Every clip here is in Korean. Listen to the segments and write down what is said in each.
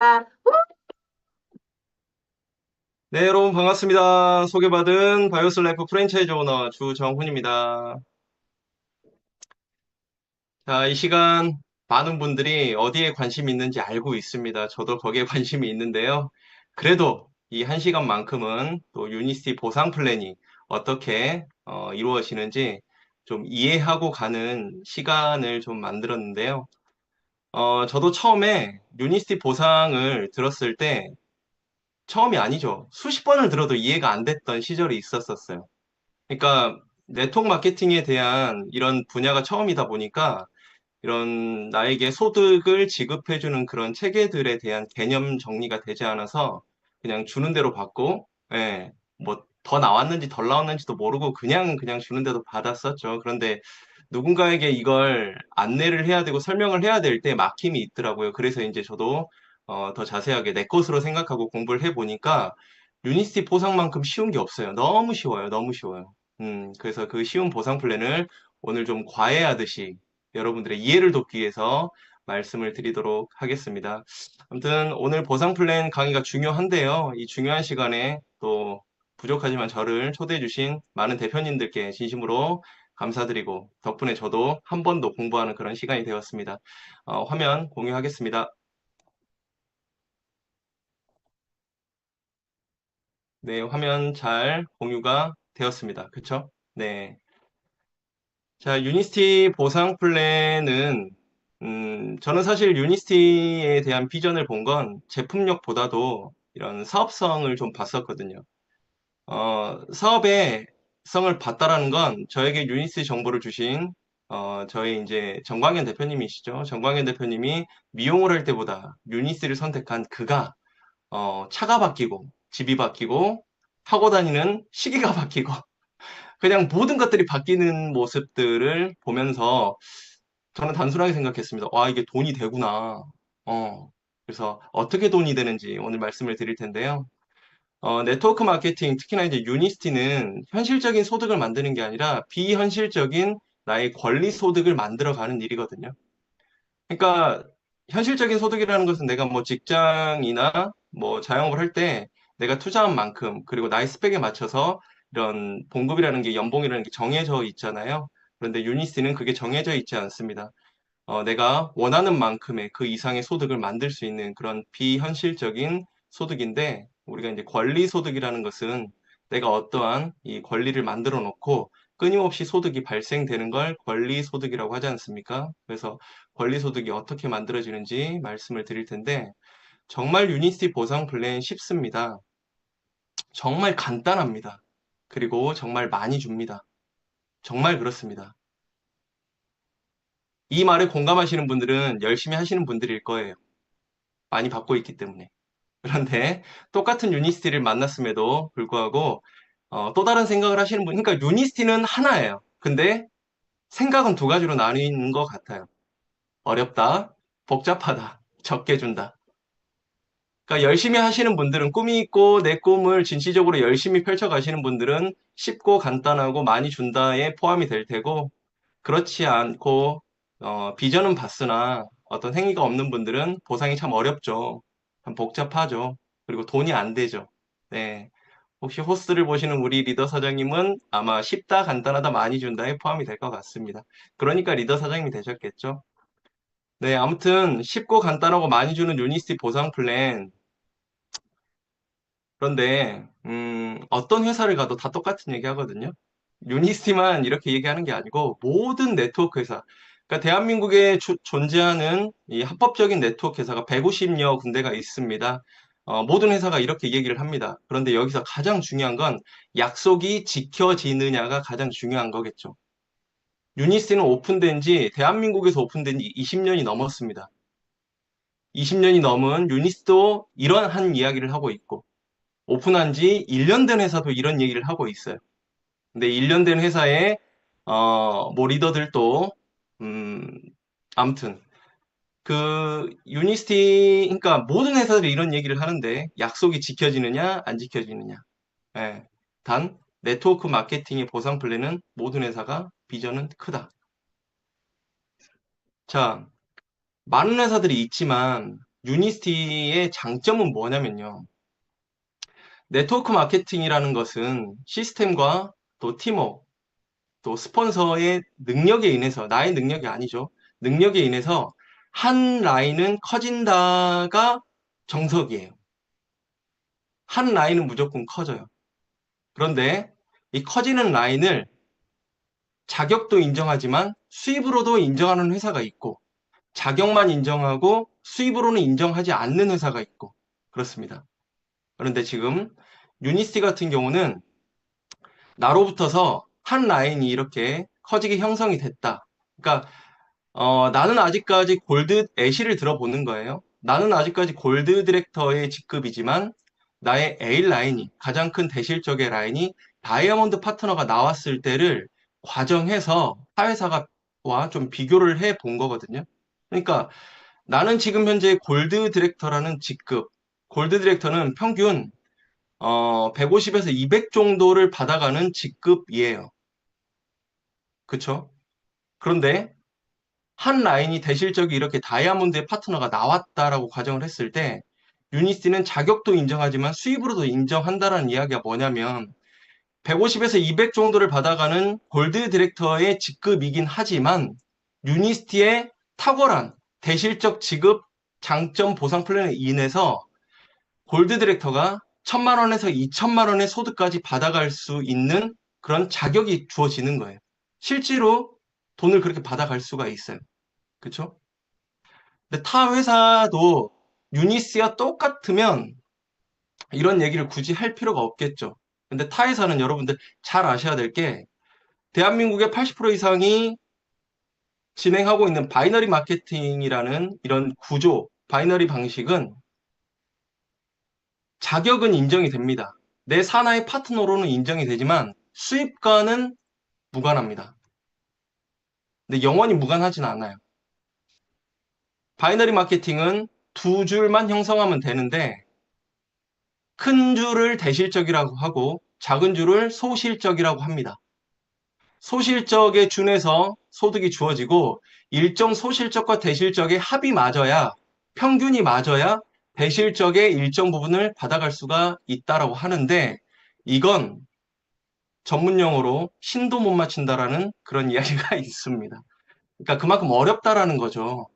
아, 네, 여러분 반갑습니다. 소개받은 바이오스 라이프 프랜차이즈 오너 주정훈입니다. 자, 이 시간 많은 분들이 어디에 관심이 있는지 알고 있습니다. 저도 거기에 관심이 있는데요. 그래도 이 한 시간만큼은 또 유니스티 보상 플랜이 어떻게 이루어지는지 좀 이해하고 가는 시간을 좀 만들었는데요. 저도 처음에 유니스티 보상을 들었을 때 처음이 아니죠. 수십 번을 들어도 이해가 안 됐던 시절이 있었었어요. 그러니까 네트워크 마케팅에 대한 이런 분야가 처음이다 보니까 이런 나에게 소득을 지급해주는 그런 체계들에 대한 개념 정리가 되지 않아서 그냥 주는 대로 받고, 예, 뭐 더 나왔는지 덜 나왔는지도 모르고 그냥 주는 대로 받았었죠. 그런데 누군가에게 이걸 안내를 해야 되고 설명을 해야 될 때 막힘이 있더라고요. 그래서 이제 저도 더 자세하게 내 것으로 생각하고 공부를 해보니까 유니스티 보상만큼 쉬운 게 없어요. 너무 쉬워요. 너무 쉬워요. 그래서 그 쉬운 보상 플랜을 오늘 좀 과외하듯이 여러분들의 이해를 돕기 위해서 말씀을 드리도록 하겠습니다. 아무튼 오늘 보상 플랜 강의가 중요한데요. 이 중요한 시간에 또 부족하지만 저를 초대해 주신 많은 대표님들께 진심으로 감사드리고 덕분에 저도 한 번 더 공부하는 그런 시간이 되었습니다. 화면 공유하겠습니다. 네, 화면 잘 공유가 되었습니다. 그쵸? 네. 자, 유니스티 보상 플랜은, 저는 사실 유니스티에 대한 비전을 본 건 제품력보다도 이런 사업성을 좀 봤었거든요. 사업의 성을 봤다라는 건 저에게 유니스티 정보를 주신, 저희 이제 정광현 대표님이시죠. 정광현 대표님이 미용을 할 때보다 유니스티를 선택한 그가, 차가 바뀌고, 집이 바뀌고, 타고 다니는 시기가 바뀌고, 그냥 모든 것들이 바뀌는 모습들을 보면서 저는 단순하게 생각했습니다. 와, 이게 돈이 되구나. 그래서 어떻게 돈이 되는지 오늘 말씀을 드릴 텐데요. 네트워크 마케팅, 특히나 이제 유니스티는 현실적인 소득을 만드는 게 아니라 비현실적인 나의 권리 소득을 만들어가는 일이거든요. 그러니까 현실적인 소득이라는 것은 내가 뭐 직장이나 뭐 자영업을 할 때 내가 투자한 만큼 그리고 나의 스펙에 맞춰서 이런 봉급이라는 게 연봉이라는 게 정해져 있잖아요. 그런데 유니스는 그게 정해져 있지 않습니다. 내가 원하는 만큼의 그 이상의 소득을 만들 수 있는 그런 비현실적인 소득인데 우리가 이제 권리 소득이라는 것은 내가 어떠한 이 권리를 만들어 놓고 끊임없이 소득이 발생되는 걸 권리 소득이라고 하지 않습니까? 그래서 권리 소득이 어떻게 만들어지는지 말씀을 드릴 텐데 정말 유니스티 보상 플랜 쉽습니다. 정말 간단합니다. 그리고 정말 많이 줍니다. 정말 그렇습니다. 이 말에 공감하시는 분들은 열심히 하시는 분들일 거예요. 많이 받고 있기 때문에. 그런데 똑같은 유니스티를 만났음에도 불구하고 또 다른 생각을 하시는 분, 그러니까 유니스티는 하나예요. 근데 생각은 두 가지로 나뉘는 것 같아요. 어렵다, 복잡하다, 적게 준다. 그러니까 열심히 하시는 분들은 꿈이 있고 내 꿈을 진취적으로 열심히 펼쳐가시는 분들은 쉽고 간단하고 많이 준다에 포함이 될 테고 그렇지 않고 비전은 봤으나 어떤 행위가 없는 분들은 보상이 참 어렵죠. 참 복잡하죠. 그리고 돈이 안 되죠. 네. 혹시 호스를 보시는 우리 리더 사장님은 아마 쉽다, 간단하다, 많이 준다에 포함이 될 것 같습니다. 그러니까 리더 사장님이 되셨겠죠. 네, 아무튼 쉽고 간단하고 많이 주는 유니스티 보상 플랜. 그런데 어떤 회사를 가도 다 똑같은 얘기 하거든요. 유니스티만 이렇게 얘기하는 게 아니고 모든 네트워크 회사. 그러니까 대한민국에 존재하는 이 합법적인 네트워크 회사가 150여 군데가 있습니다. 모든 회사가 이렇게 얘기를 합니다. 그런데 여기서 가장 중요한 건 약속이 지켜지느냐가 가장 중요한 거겠죠. 유니스티는 오픈된 지 대한민국에서 오픈된 지 20년이 넘었습니다. 20년이 넘은 유니스도 이러한 이야기를 하고 있고 오픈한 지 1년 된 회사도 이런 얘기를 하고 있어요. 근데 1년 된 회사의 뭐 리더들도 음 아무튼 그 유니스티 그러니까 모든 회사들이 이런 얘기를 하는데 약속이 지켜지느냐 안 지켜지느냐. 예. 단 네트워크 마케팅의 보상 플랜은 모든 회사가 비전은 크다. 자, 많은 회사들이 있지만 유니스티의 장점은 뭐냐면요. 네트워크 마케팅이라는 것은 시스템과 또 팀워크, 또 스폰서의 능력에 인해서, 나의 능력이 아니죠. 능력에 인해서 한 라인은 커진다가 정석이에요. 한 라인은 무조건 커져요. 그런데 이 커지는 라인을 자격도 인정하지만 수입으로도 인정하는 회사가 있고, 자격만 인정하고 수입으로는 인정하지 않는 회사가 있고, 그렇습니다. 그런데 지금 유니스티 같은 경우는 나로부터서 한 라인이 이렇게 커지게 형성이 됐다. 그러니까 나는 아직까지 골드 애쉬를 들어보는 거예요. 나는 아직까지 골드 디렉터의 직급이지만 나의 A 라인이 가장 큰 대실적의 라인이 다이아몬드 파트너가 나왔을 때를 과정해서 타회사와 좀 비교를 해 본 거거든요. 그러니까 나는 지금 현재 골드 디렉터라는 직급, 골드 디렉터는 평균 150에서 200 정도를 받아가는 직급이에요. 그쵸? 그런데 한 라인이 대실적이 이렇게 다이아몬드의 파트너가 나왔다라고 가정을 했을 때 유니스티는 자격도 인정하지만 수입으로도 인정한다라는 이야기가 뭐냐면 150에서 200 정도를 받아가는 골드 디렉터의 직급이긴 하지만 유니스티의 탁월한 대실적 지급 장점 보상 플랜에 인해서 골드 디렉터가 1,000만 원에서 2,000만 원의 소득까지 받아갈 수 있는 그런 자격이 주어지는 거예요. 실제로 돈을 그렇게 받아갈 수가 있어요. 그쵸? 근데 타 회사도 유니스와 똑같으면 이런 얘기를 굳이 할 필요가 없겠죠. 근데 타 회사는 여러분들 잘 아셔야 될 게 대한민국의 80% 이상이 진행하고 있는 바이너리 마케팅이라는 이런 구조, 바이너리 방식은 자격은 인정이 됩니다. 내 사나이 파트너로는 인정이 되지만 수입과는 무관합니다. 근데 영원히 무관하진 않아요. 바이너리 마케팅은 두 줄만 형성하면 되는데 큰 줄을 대실적이라고 하고 작은 줄을 소실적이라고 합니다. 소실적에 준해서 소득이 주어지고 일정 소실적과 대실적의 합이 맞아야 평균이 맞아야 대실적의 일정 부분을 받아갈 수가 있다라고 하는데 이건 전문 용어로 신도 못 맞춘다라는 그런 이야기가 있습니다. 그러니까 그만큼 어렵다라는 거죠.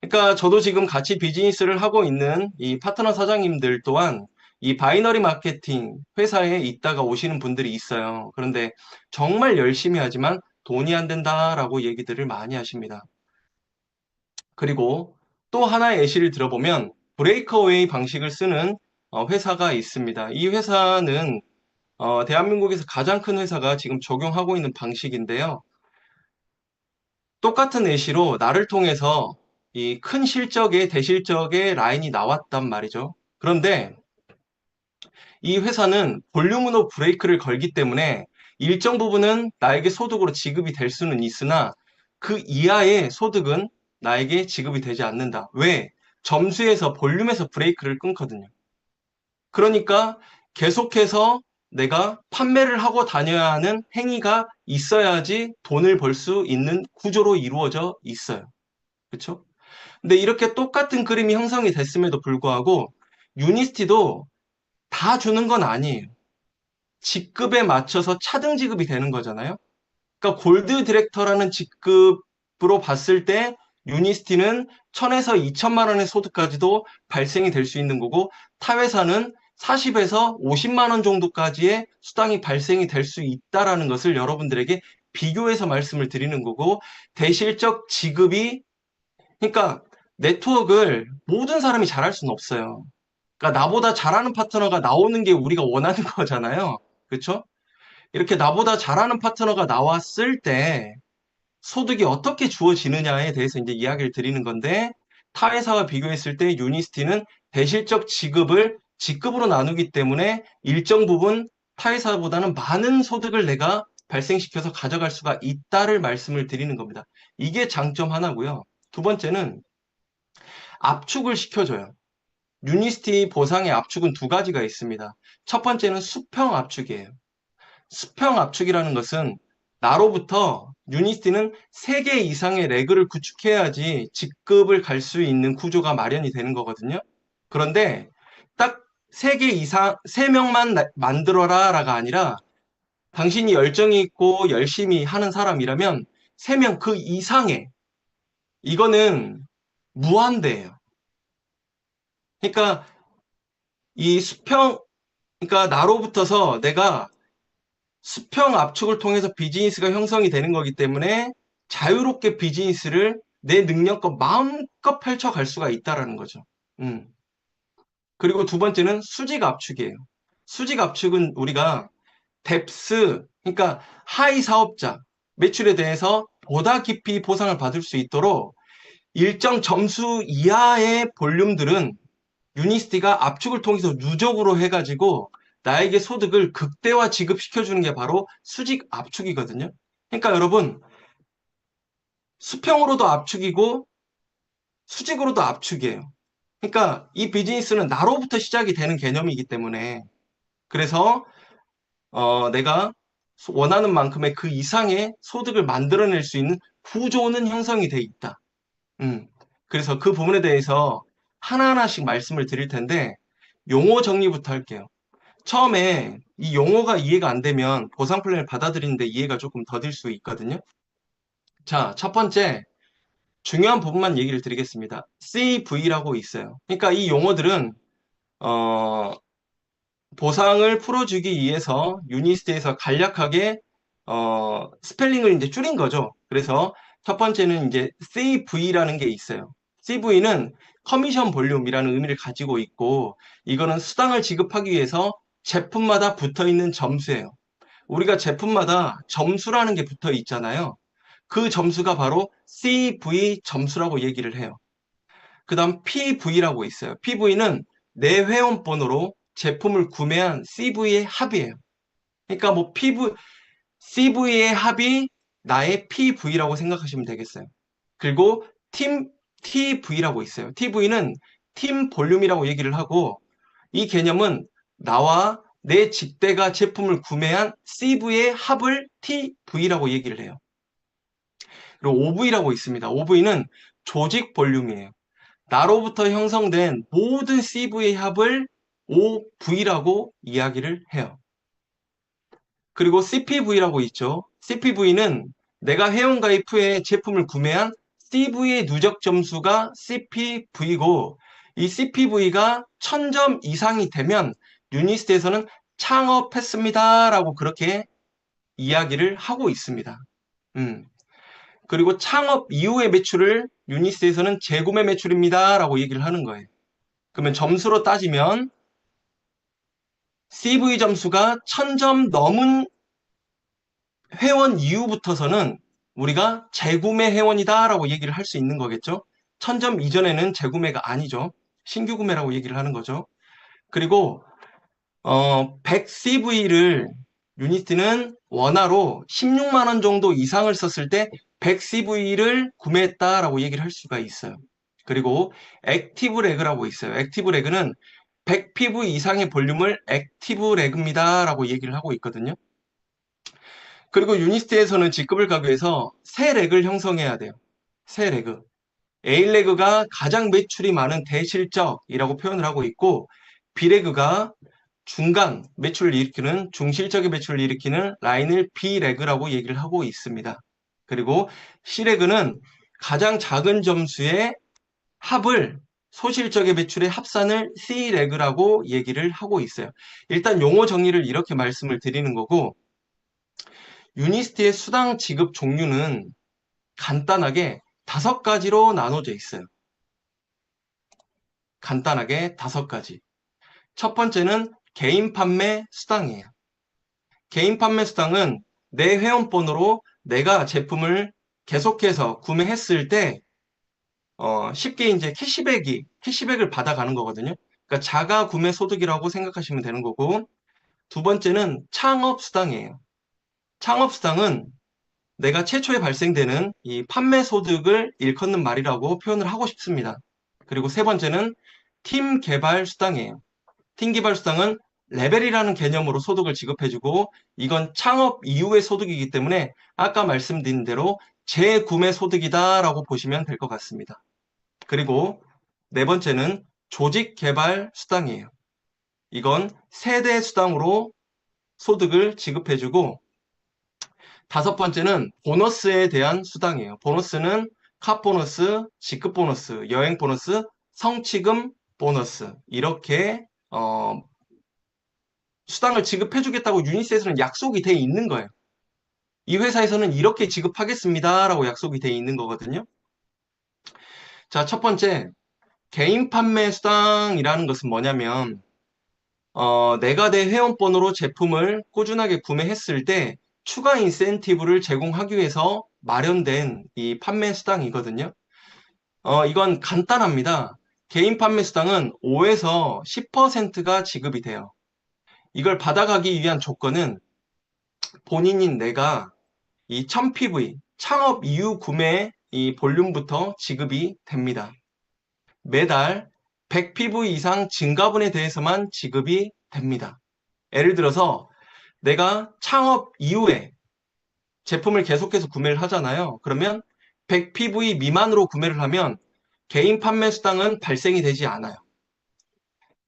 그러니까 저도 지금 같이 비즈니스를 하고 있는 이 파트너 사장님들 또한 이 바이너리 마케팅 회사에 있다가 오시는 분들이 있어요. 그런데 정말 열심히 하지만 돈이 안 된다라고 얘기들을 많이 하십니다. 그리고 또 하나의 예시를 들어보면 브레이크어웨이 방식을 쓰는 회사가 있습니다. 이 회사는 대한민국에서 가장 큰 회사가 지금 적용하고 있는 방식인데요. 똑같은 예시로 나를 통해서 이 큰 실적의 대실적의 라인이 나왔단 말이죠. 그런데 이 회사는 볼륨 오브 브레이크를 걸기 때문에 일정 부분은 나에게 소득으로 지급이 될 수는 있으나 그 이하의 소득은 나에게 지급이 되지 않는다. 왜? 점수에서 볼륨에서 브레이크를 끊거든요. 그러니까 계속해서 내가 판매를 하고 다녀야 하는 행위가 있어야지 돈을 벌 수 있는 구조로 이루어져 있어요. 그렇죠? 근데 이렇게 똑같은 그림이 형성이 됐음에도 불구하고 유니스티도 다 주는 건 아니에요. 직급에 맞춰서 차등 지급이 되는 거잖아요. 그러니까 골드 디렉터라는 직급으로 봤을 때 유니스티는 1,000에서 2천만 원의 소득까지도 발생이 될 수 있는 거고 타 회사는 40에서 50만 원 정도까지의 수당이 발생이 될 수 있다라는 것을 여러분들에게 비교해서 말씀을 드리는 거고 대실적 지급이 그러니까 네트워크를 모든 사람이 잘할 수는 없어요. 그러니까 나보다 잘하는 파트너가 나오는 게 우리가 원하는 거잖아요. 그렇죠? 이렇게 나보다 잘하는 파트너가 나왔을 때 소득이 어떻게 주어지느냐에 대해서 이제 이야기를 드리는 건데 타 회사와 비교했을 때 유니스티는 대실적 지급을 직급으로 나누기 때문에 일정 부분 타 회사보다는 많은 소득을 내가 발생시켜서 가져갈 수가 있다를 말씀을 드리는 겁니다. 이게 장점 하나고요. 두 번째는 압축을 시켜줘요. 유니스티 보상의 압축은 두 가지가 있습니다. 첫 번째는 수평 압축이에요. 수평 압축이라는 것은 나로부터 유니스티는 3개 이상의 레그를 구축해야지 직급을 갈 수 있는 구조가 마련이 되는 거거든요. 그런데 딱 3개 이상, 3명만 만들어라가 아니라 당신이 열정이 있고 열심히 하는 사람이라면 3명 그 이상의 이거는 무한대예요. 그러니까 이 수평, 그러니까 나로부터서 내가 수평 압축을 통해서 비즈니스가 형성이 되는 거기 때문에 자유롭게 비즈니스를 내 능력껏 마음껏 펼쳐갈 수가 있다라는 거죠. 음. 그리고 두 번째는 수직 압축이에요. 수직 압축은 우리가 뎁스, 그러니까 하위 사업자, 매출에 대해서 보다 깊이 보상을 받을 수 있도록 일정 점수 이하의 볼륨들은 유니스티가 압축을 통해서 누적으로 해가지고 나에게 소득을 극대화 지급시켜주는 게 바로 수직 압축이거든요. 그러니까 여러분, 수평으로도 압축이고 수직으로도 압축이에요. 그러니까 이 비즈니스는 나로부터 시작이 되는 개념이기 때문에 그래서 내가 원하는 만큼의 그 이상의 소득을 만들어낼 수 있는 구조는 형성이 돼 있다. 음. 그래서 그 부분에 대해서 하나하나씩 말씀을 드릴 텐데 용어 정리부터 할게요. 처음에 이 용어가 이해가 안 되면 보상 플랜을 받아들이는데 이해가 조금 더딜 수 있거든요. 자, 첫 번째 중요한 부분만 얘기를 드리겠습니다. CV라고 있어요. 그러니까 이 용어들은 어, 보상을 풀어주기 위해서 유니스트에서 간략하게 스펠링을 이제 줄인 거죠. 그래서 첫 번째는 이제 CV라는 게 있어요. CV는 커미션 볼륨이라는 의미를 가지고 있고 이거는 수당을 지급하기 위해서 제품마다 붙어 있는 점수예요. 우리가 제품마다 점수라는 게 붙어 있잖아요. 그 점수가 바로 CV 점수라고 얘기를 해요. 그 다음 PV라고 있어요. PV는 내 회원번호로 제품을 구매한 CV의 합이에요. 그러니까 뭐 CV의 합이 나의 PV라고 생각하시면 되겠어요. 그리고 TV라고 있어요. TV는 팀 볼륨이라고 얘기를 하고 이 개념은 나와 내 직대가 제품을 구매한 CV의 합을 TV라고 얘기를 해요. 그리고 OV라고 있습니다. OV는 조직 볼륨이에요. 나로부터 형성된 모든 CV의 합을 OV라고 이야기를 해요. 그리고 CPV라고 있죠. CPV는 내가 회원가입 후에 제품을 구매한 CV의 누적 점수가 CPV고 이 CPV가 1000점 이상이 되면 유니스트에서는 창업했습니다라고 그렇게 이야기를 하고 있습니다. 그리고 창업 이후의 매출을 유니스트에서는 재구매 매출입니다라고 얘기를 하는 거예요. 그러면 점수로 따지면 CV 점수가 1000점 넘은 회원 이후부터서는 우리가 재구매 회원이다라고 얘기를 할 수 있는 거겠죠. 1000점 이전에는 재구매가 아니죠. 신규 구매라고 얘기를 하는 거죠. 그리고 100CV를 유니티는 원화로 16만 원 정도 이상을 썼을 때 100CV를 구매했다라고 얘기를 할 수가 있어요. 그리고 액티브 레그라고 있어요. 액티브 레그는 100PV 이상의 볼륨을 액티브 레그입니다라고 얘기를 하고 있거든요. 그리고 유니스트에서는 직급을 가기 위해서 세 렉을 형성해야 돼요. 세 레그. A 레그가 가장 매출이 많은 대실적이라고 표현을 하고 있고 B 레그가 중간 매출을 일으키는 중실적의 매출을 일으키는 라인을 B 레그라고 얘기를 하고 있습니다. 그리고 C 레그는 가장 작은 점수의 합을 소실적의 매출의 합산을 C 레그라고 얘기를 하고 있어요. 일단 용어 정리를 이렇게 말씀을 드리는 거고 유니스트의 수당 지급 종류는 간단하게 5가지로 나눠져 있어요. 간단하게 5가지. 첫 번째는 개인 판매 수당이에요. 개인 판매 수당은 내 회원번호로 내가 제품을 계속해서 구매했을 때 쉽게 이제 캐시백을 받아가는 거거든요. 그러니까 자가 구매 소득이라고 생각하시면 되는 거고 두 번째는 창업 수당이에요. 창업 수당은 내가 최초에 발생되는 이 판매 소득을 일컫는 말이라고 표현을 하고 싶습니다. 그리고 세 번째는 팀 개발 수당이에요. 팀 개발 수당은 레벨이라는 개념으로 소득을 지급해주고 이건 창업 이후의 소득이기 때문에 아까 말씀드린 대로 재구매 소득이다라고 보시면 될 것 같습니다. 그리고 네 번째는 조직 개발 수당이에요. 이건 세대 수당으로 소득을 지급해주고 다섯 번째는 보너스에 대한 수당이에요. 보너스는 카 보너스, 직급 보너스, 여행 보너스, 성취금 보너스 이렇게 수당을 지급해주겠다고 유니스에서는 약속이 돼 있는 거예요. 이 회사에서는 이렇게 지급하겠습니다라고 약속이 돼 있는 거거든요. 자, 첫 번째 개인 판매 수당이라는 것은 뭐냐면 내가 내 회원번호로 제품을 꾸준하게 구매했을 때 추가 인센티브를 제공하기 위해서 마련된 이 판매 수당이거든요. 이건 간단합니다. 개인 판매 수당은 5에서 10%가 지급이 돼요. 이걸 받아가기 위한 조건은 본인인 내가 이 1000PV 창업 이후 구매 이 볼륨부터 지급이 됩니다. 매달 100PV 이상 증가분에 대해서만 지급이 됩니다. 예를 들어서 내가 창업 이후에 제품을 계속해서 구매를 하잖아요. 그러면 100PV 미만으로 구매를 하면 개인 판매 수당은 발생이 되지 않아요.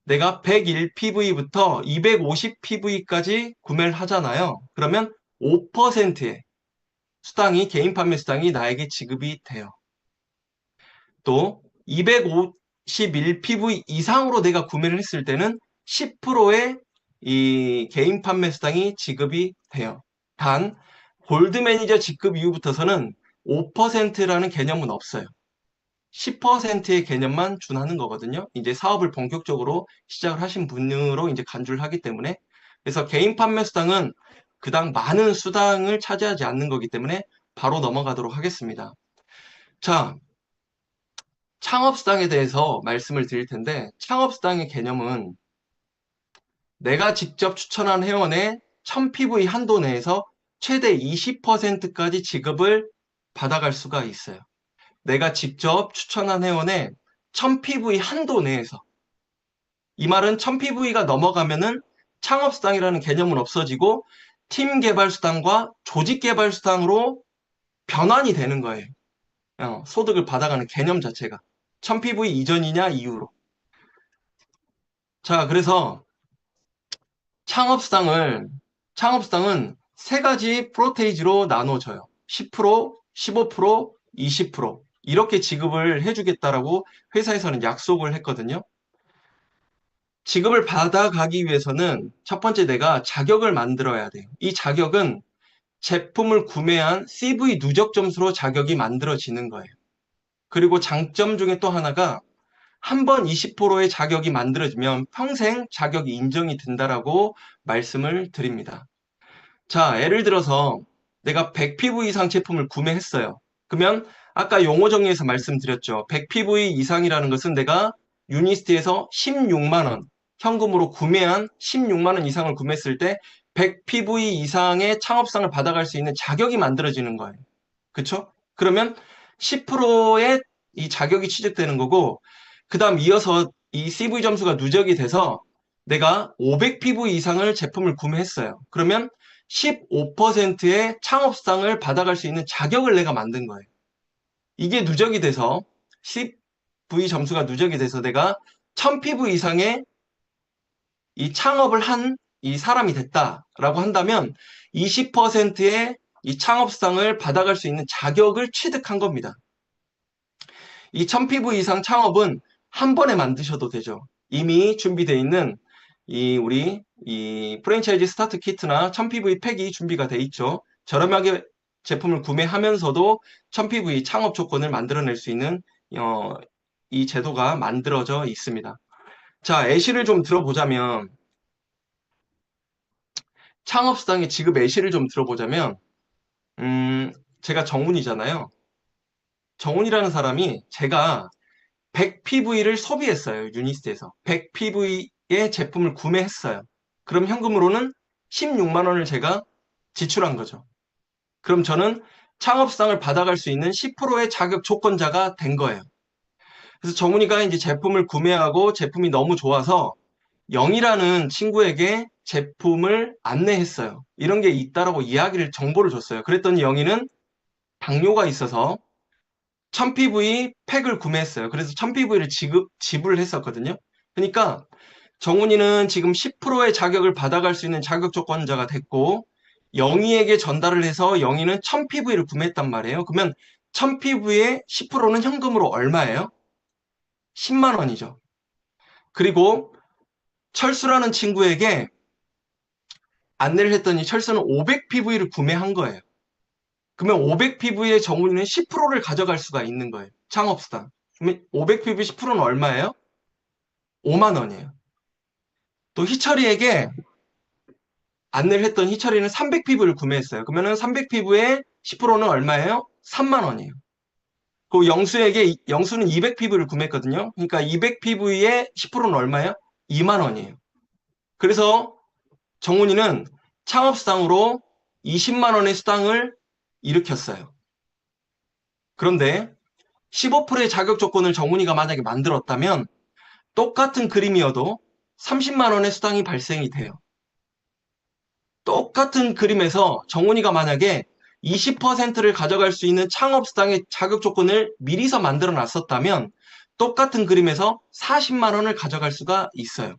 내가 101PV부터 250PV까지 구매를 하잖아요. 그러면 5%의 수당이 개인 판매 수당이 나에게 지급이 돼요. 또 251PV 이상으로 내가 구매를 했을 때는 10%의 이 개인 판매 수당이 지급이 돼요. 단 골드 매니저 직급 이후부터서는 5%라는 개념은 없어요. 10%의 개념만 준하는 거거든요. 이제 사업을 본격적으로 시작을 하신 분으로 이제 간주를 하기 때문에. 그래서 개인 판매 수당은 그닥 많은 수당을 차지하지 않는 거기 때문에 바로 넘어가도록 하겠습니다. 자, 창업수당에 대해서 말씀을 드릴 텐데, 창업수당의 개념은 내가 직접 추천한 회원의 1000PV 한도 내에서 최대 20%까지 지급을 받아갈 수가 있어요. 내가 직접 추천한 회원의 1000PV 한도 내에서. 이 말은 1000PV가 넘어가면은 창업수당이라는 개념은 없어지고 팀 개발 수당과 조직 개발 수당으로 변환이 되는 거예요. 소득을 받아가는 개념 자체가. 1000PV 이전이냐 이후로. 자, 그래서 창업수당은 세 가지 프로테이지로 나눠져요. 10%, 15%, 20% 이렇게 지급을 해주겠다라고 회사에서는 약속을 했거든요. 지급을 받아가기 위해서는 첫 번째 내가 자격을 만들어야 돼요. 이 자격은 제품을 구매한 CV 누적 점수로 자격이 만들어지는 거예요. 그리고 장점 중에 또 하나가 한 번 20%의 자격이 만들어지면 평생 자격이 인정이 된다라고 말씀을 드립니다. 자, 예를 들어서 내가 100PV 이상 제품을 구매했어요. 그러면 아까 용어 정리에서 말씀드렸죠. 100PV 이상이라는 것은 내가 유니스트에서 16만 원, 현금으로 구매한 16만 원 이상을 구매했을 때 100PV 이상의 창업상을 받아갈 수 있는 자격이 만들어지는 거예요. 그쵸? 그러면 10%의 이 자격이 취득되는 거고, 그 다음 이어서 이 CV 점수가 누적이 돼서 내가 500PV 이상을 제품을 구매했어요. 그러면 15%의 창업상을 받아갈 수 있는 자격을 내가 만든 거예요. 이게 누적이 돼서 10V 점수가 누적이 돼서 내가 1000PV 이상의 이 창업을 한 이 사람이 됐다라고 한다면 20%의 이 창업상을 받아갈 수 있는 자격을 취득한 겁니다. 이 1000PV 이상 창업은 한 번에 만드셔도 되죠. 이미 준비되어 있는 우리 프랜차이즈 스타트 키트나 1000PV 팩이 준비가 돼 있죠. 저렴하게 제품을 구매하면서도 1000PV 창업 조건을 만들어낼 수 있는 이 제도가 만들어져 있습니다. 자, 예시를 좀 들어보자면 창업수당의 지급 예시를 좀 들어보자면 제가 정훈이잖아요. 정훈이라는 사람이 제가 100PV를 소비했어요. 유니스트에서. 100PV의 제품을 구매했어요. 그럼 현금으로는 16만 원을 제가 지출한 거죠. 그럼 저는 창업수당을 받아갈 수 있는 10%의 자격 조건자가 된 거예요. 그래서 정훈이가 이제 제품을 구매하고 제품이 너무 좋아서 영이라는 친구에게 제품을 안내했어요. 이런 게 있다라고 정보를 줬어요. 그랬더니 영이는 당뇨가 있어서 1000PV 팩을 구매했어요. 그래서 1000PV를 지불을 했었거든요. 그러니까 정훈이는 지금 10%의 자격을 받아갈 수 있는 자격 조건자가 됐고, 영희에게 전달을 해서 영희는 1000PV를 구매했단 말이에요. 그러면 1000PV의 10%는 현금으로 얼마예요? 10만 원이죠. 그리고 철수라는 친구에게 안내를 했더니 철수는 500PV를 구매한 거예요. 그러면 500PV의 정훈이는 10%를 가져갈 수가 있는 거예요. 창업수당. 그러면 500PV 10%는 얼마예요? 5만 원이에요. 또 희철이에게 안내를 했더니 희철이는 300PV를 구매했어요. 그러면은 300PV의 10%는 얼마예요? 3만 원이에요. 그 영수는 200PV를 구매했거든요. 그러니까 200PV의 10%는 얼마예요? 2만 원이에요. 그래서 정훈이는 창업수당으로 20만 원의 수당을 일으켰어요. 그런데 15%의 자격 조건을 정훈이가 만약에 만들었다면 똑같은 그림이어도 30만 원의 수당이 발생이 돼요. 똑같은 그림에서 정훈이가 만약에 20%를 가져갈 수 있는 창업수당의 자격 조건을 미리서 만들어 놨었다면 똑같은 그림에서 40만 원을 가져갈 수가 있어요.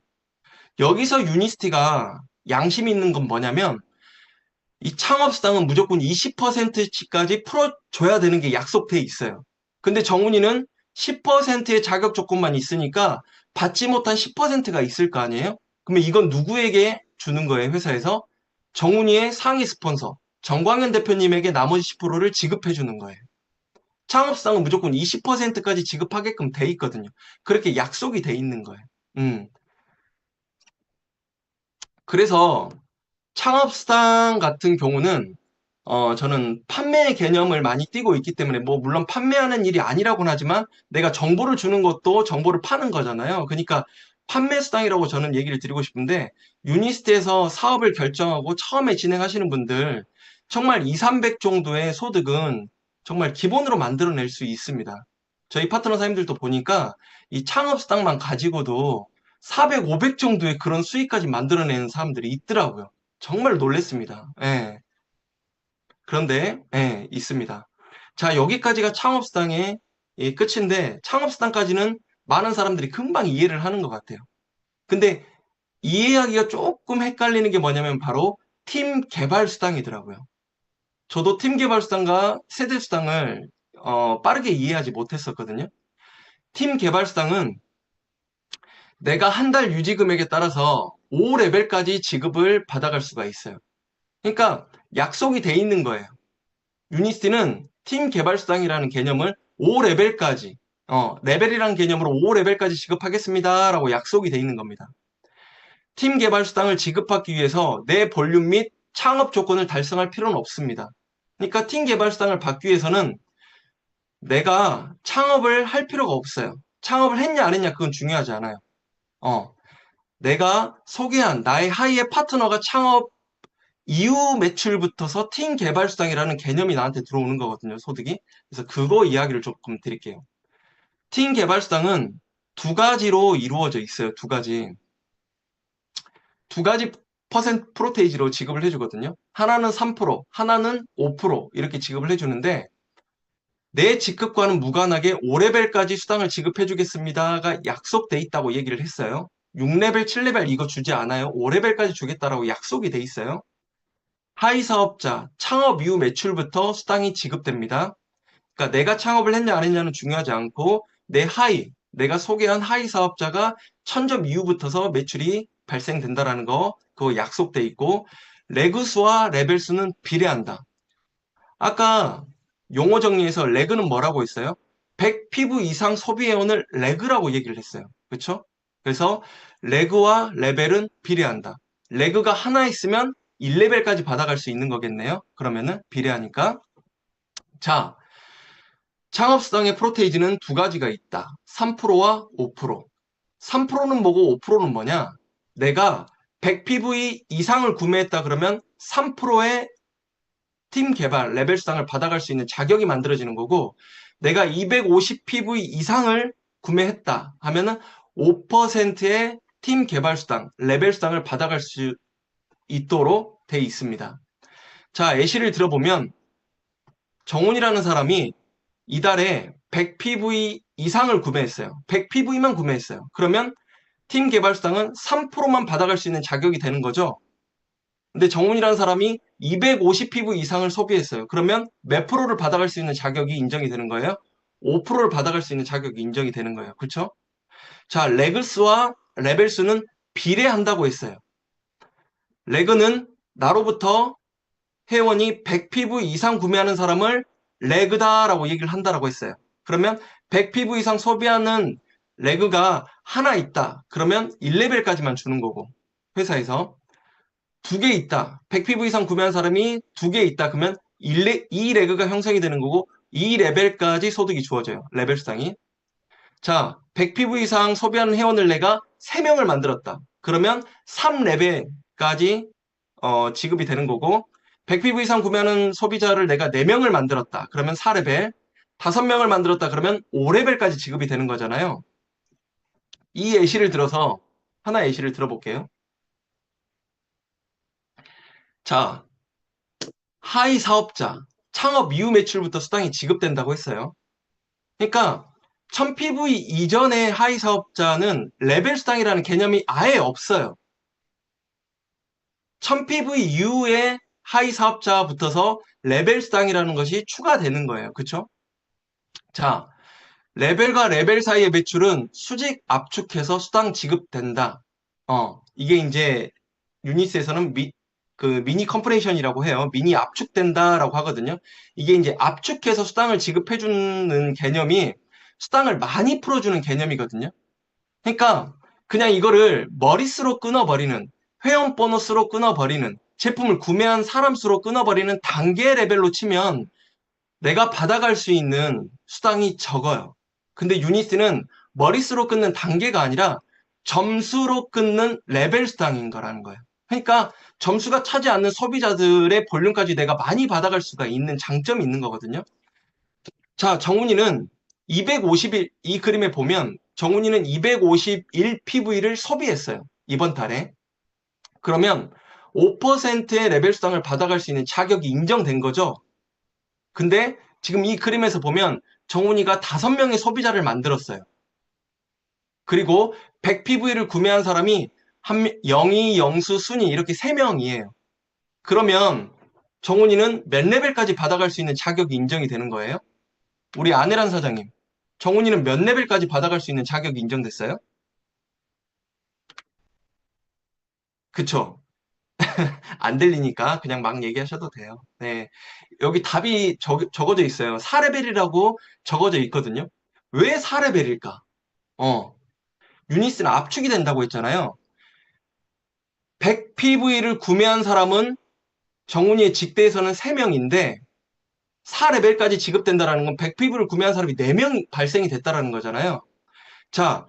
여기서 유니스티가 양심이 있는 건 뭐냐면 이 창업수당은 무조건 20%까지 풀어줘야 되는 게 약속돼 있어요. 근데 정훈이는 10%의 자격 조건만 있으니까 받지 못한 10%가 있을 거 아니에요? 그러면 이건 누구에게 주는 거예요, 회사에서? 정훈이의 상위 스폰서, 정광현 대표님에게 나머지 10%를 지급해 주는 거예요. 창업수당은 무조건 20%까지 지급하게끔 돼 있거든요. 그렇게 약속이 돼 있는 거예요. 음. 그래서 창업수당 같은 경우는 저는 판매 개념을 많이 띄고 있기 때문에 뭐 물론 판매하는 일이 아니라고는 하지만 내가 정보를 주는 것도 정보를 파는 거잖아요. 그러니까 판매 수당이라고 저는 얘기를 드리고 싶은데 유니스트에서 사업을 결정하고 처음에 진행하시는 분들 정말 2, 300 정도의 소득은 정말 기본으로 만들어낼 수 있습니다. 저희 파트너사님들도 보니까 이 창업 수당만 가지고도 400, 500 정도의 그런 수익까지 만들어내는 사람들이 있더라고요. 정말 놀랬습니다. 예. 그런데 있습니다. 자, 여기까지가 창업수당의 끝인데 창업수당까지는 많은 사람들이 금방 이해를 하는 것 같아요. 근데 이해하기가 조금 헷갈리는 게 뭐냐면 바로 팀 개발 수당이더라고요. 저도 팀 개발 수당과 세대 수당을 빠르게 이해하지 못했었거든요. 팀 개발 수당은 내가 한 달 유지 금액에 따라서 5레벨까지 지급을 받아갈 수가 있어요. 그러니까 약속이 돼 있는 거예요. 유니스티는 팀 개발 수당이라는 개념을 5레벨까지, 레벨이라는 개념으로 5레벨까지 지급하겠습니다라고 약속이 돼 있는 겁니다. 팀 개발 수당을 지급하기 위해서 내 볼륨 및 창업 조건을 달성할 필요는 없습니다. 그러니까 팀 개발 수당을 받기 위해서는 내가 창업을 할 필요가 없어요. 창업을 했냐 안 했냐 그건 중요하지 않아요. 내가 소개한 나의 하이의 파트너가 창업 이후 매출부터서 팀 개발 수당이라는 개념이 나한테 들어오는 거거든요, 소득이. 그래서 그거 이야기를 조금 드릴게요. 팀 개발 수당은 두 가지로 이루어져 있어요, 두 가지. 두 가지 프로테이지로 지급을 해주거든요. 하나는 3%, 하나는 5% 이렇게 지급을 해주는데 내 직급과는 무관하게 5레벨까지 수당을 지급해주겠습니다가 약속돼 있다고 얘기를 했어요. 6레벨, 7레벨 이거 주지 않아요. 5레벨까지 주겠다라고 약속이 돼 있어요. 하위 사업자, 창업 이후 매출부터 수당이 지급됩니다. 그러니까 내가 창업을 했냐 안 했냐는 중요하지 않고 내가 소개한 하위 사업자가 1000점 이후부터서 매출이 발생된다라는 거 그거 약속돼 있고 레그 수와 레벨 수는 비례한다. 아까 용어 정리에서 레그는 뭐라고 했어요? 100PV 이상 소비해온을 레그라고 얘기를 했어요. 그렇죠? 그래서 레그와 레벨은 비례한다. 레그가 하나 있으면 1레벨까지 받아갈 수 있는 거겠네요. 그러면은 비례하니까. 자, 창업수당의 프로테이지는 두 가지가 있다. 3%와 5%. 3%는 뭐고 5%는 뭐냐? 내가 100PV 이상을 구매했다 그러면 3%의 팀 개발 레벨 수당을 받아갈 수 있는 자격이 만들어지는 거고 내가 250PV 이상을 구매했다 하면은 5%의 팀 개발 수당, 레벨 수당을 받아갈 수 있도록 돼 있습니다. 자, 예시를 들어보면 정훈이라는 사람이 이달에 100PV 이상을 구매했어요. 100PV만 구매했어요. 그러면 팀 개발 수당은 3%만 받아갈 수 있는 자격이 되는 거죠. 근데 정훈이라는 사람이 250PV 이상을 소비했어요. 그러면 몇 프로를 받아갈 수 있는 자격이 인정이 되는 거예요? 5%를 받아갈 수 있는 자격이 인정이 되는 거예요. 그렇죠? 자, 레그스와 레벨수는 비례한다고 했어요. 레그는 나로부터 회원이 100PV 이상 구매하는 사람을 레그다라고 얘기를 한다라고 했어요. 그러면 100PV 이상 소비하는 레그가 하나 있다. 그러면 1레벨까지만 주는 거고 회사에서 두 개 있다. 100PV 이상 구매한 사람이 두 개 있다. 그러면 2레그가 형성이 되는 거고 2레벨까지 소득이 주어져요. 레벨 수당이. 자, 100PV 이상 소비하는 회원을 내가 3명을 만들었다. 그러면 3레벨까지 지급이 되는 거고 100PV 이상 구매하는 소비자를 내가 4명을 만들었다. 그러면 4레벨. 5명을 만들었다. 그러면 5레벨까지 지급이 되는 거잖아요. 이 예시를 들어서 하나의 예시를 들어볼게요. 자, 하위 사업자, 창업 이후 매출부터 수당이 지급된다고 했어요. 그러니까 1000PV 이전의 하위 사업자는 레벨 수당이라는 개념이 아예 없어요. 1000PV 이후에 하위 사업자부터서 레벨 수당이라는 것이 추가되는 거예요. 그쵸? 자, 레벨과 레벨 사이의 매출은 수직 압축해서 수당 지급된다. 이게 이제 유니스에서는 미니 컴프레이션이라고 해요. 미니 압축된다라고 하거든요. 이게 이제 압축해서 수당을 지급해주는 개념이 수당을 많이 풀어주는 개념이거든요. 그러니까 그냥 이거를 머릿수로 끊어버리는, 회원 보너스로 끊어버리는, 제품을 구매한 사람 수로 끊어버리는 단계 레벨로 치면 내가 받아갈 수 있는 수당이 적어요. 근데 유니스는 머릿수로 끊는 단계가 아니라 점수로 끊는 레벨 수당인 거라는 거예요. 그러니까 점수가 차지 않는 소비자들의 볼륨까지 내가 많이 받아갈 수가 있는 장점이 있는 거거든요. 자, 정훈이는 251, 이 그림에 보면 정훈이는 251 PV를 소비했어요. 이번 달에. 그러면 5%의 레벨 수당을 받아갈 수 있는 자격이 인정된 거죠. 근데 지금 이 그림에서 보면 정훈이가 5명의 소비자를 만들었어요. 그리고 100PV를 구매한 사람이 영희, 영수, 순이 이렇게 3명이에요. 그러면 정훈이는 몇 레벨까지 받아갈 수 있는 자격이 인정이 되는 거예요? 우리 아내란 사장님, 정훈이는 몇 레벨까지 받아갈 수 있는 자격이 인정됐어요? 그쵸? 안 들리니까 그냥 막 얘기하셔도 돼요. 네. 여기 답이 적어져 있어요. 4레벨이라고 적어져 있거든요. 왜 4레벨일까? 유니스는 압축이 된다고 했잖아요. 100PV를 구매한 사람은 정훈이의 직대에서는 3명인데 4레벨까지 지급된다는 건 100PV를 구매한 사람이 4명 발생이 됐다는 거잖아요. 자,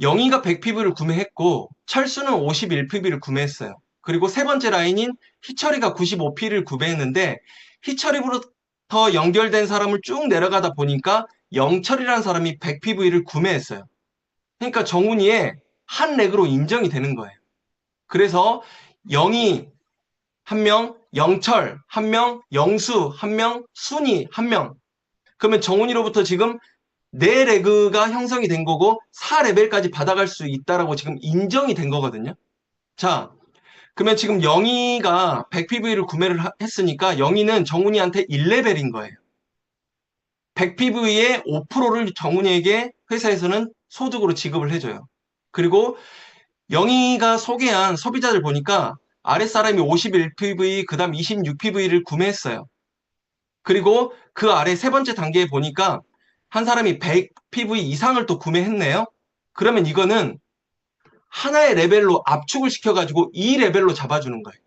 영희가 100PV를 구매했고 철수는 51PV를 구매했어요. 그리고 세 번째 라인인 희철이가 95P를 구매했는데 희철이부터 연결된 사람을 쭉 내려가다 보니까 영철이라는 사람이 100PV를 구매했어요. 그러니까 정훈이의 한 렉으로 인정이 되는 거예요. 그래서 영희 한 명, 영철 한 명, 영수 한 명, 순이 한 명. 그러면 정훈이로부터 지금 4레그가 형성이 된 거고 4레벨까지 받아갈 수 있다라고 지금 인정이 된 거거든요. 자, 그러면 지금 영희가 100PV를 구매를 했으니까 영희는 정훈이한테 1레벨인 거예요. 100PV의 5%를 정훈이에게 회사에서는 소득으로 지급을 해줘요. 그리고 영희가 소개한 소비자들 보니까 아랫사람이 51PV, 그 다음 26PV를 구매했어요. 그리고 그 아래 세 번째 단계에 보니까 한 사람이 100PV 이상을 또 구매했네요. 그러면 이거는 하나의 레벨로 압축을 시켜가지고 이 레벨로 잡아주는 거예요.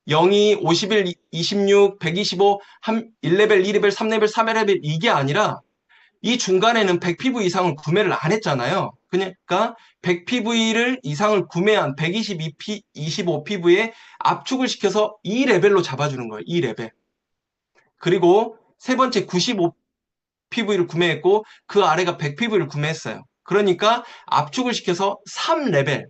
0이 51, 26, 125, 1레벨, 2레벨, 3레벨, 4레벨 이게 아니라 이 중간에는 100PV 이상을 구매를 안 했잖아요. 그러니까 100PV를 이상을 구매한 122P, 25PV에 압축을 시켜서 이 레벨로 잡아주는 거예요. 이 레벨. 그리고 세 번째 95PV를 구매했고 그 아래가 100PV를 구매했어요. 그러니까 압축을 시켜서 3레벨.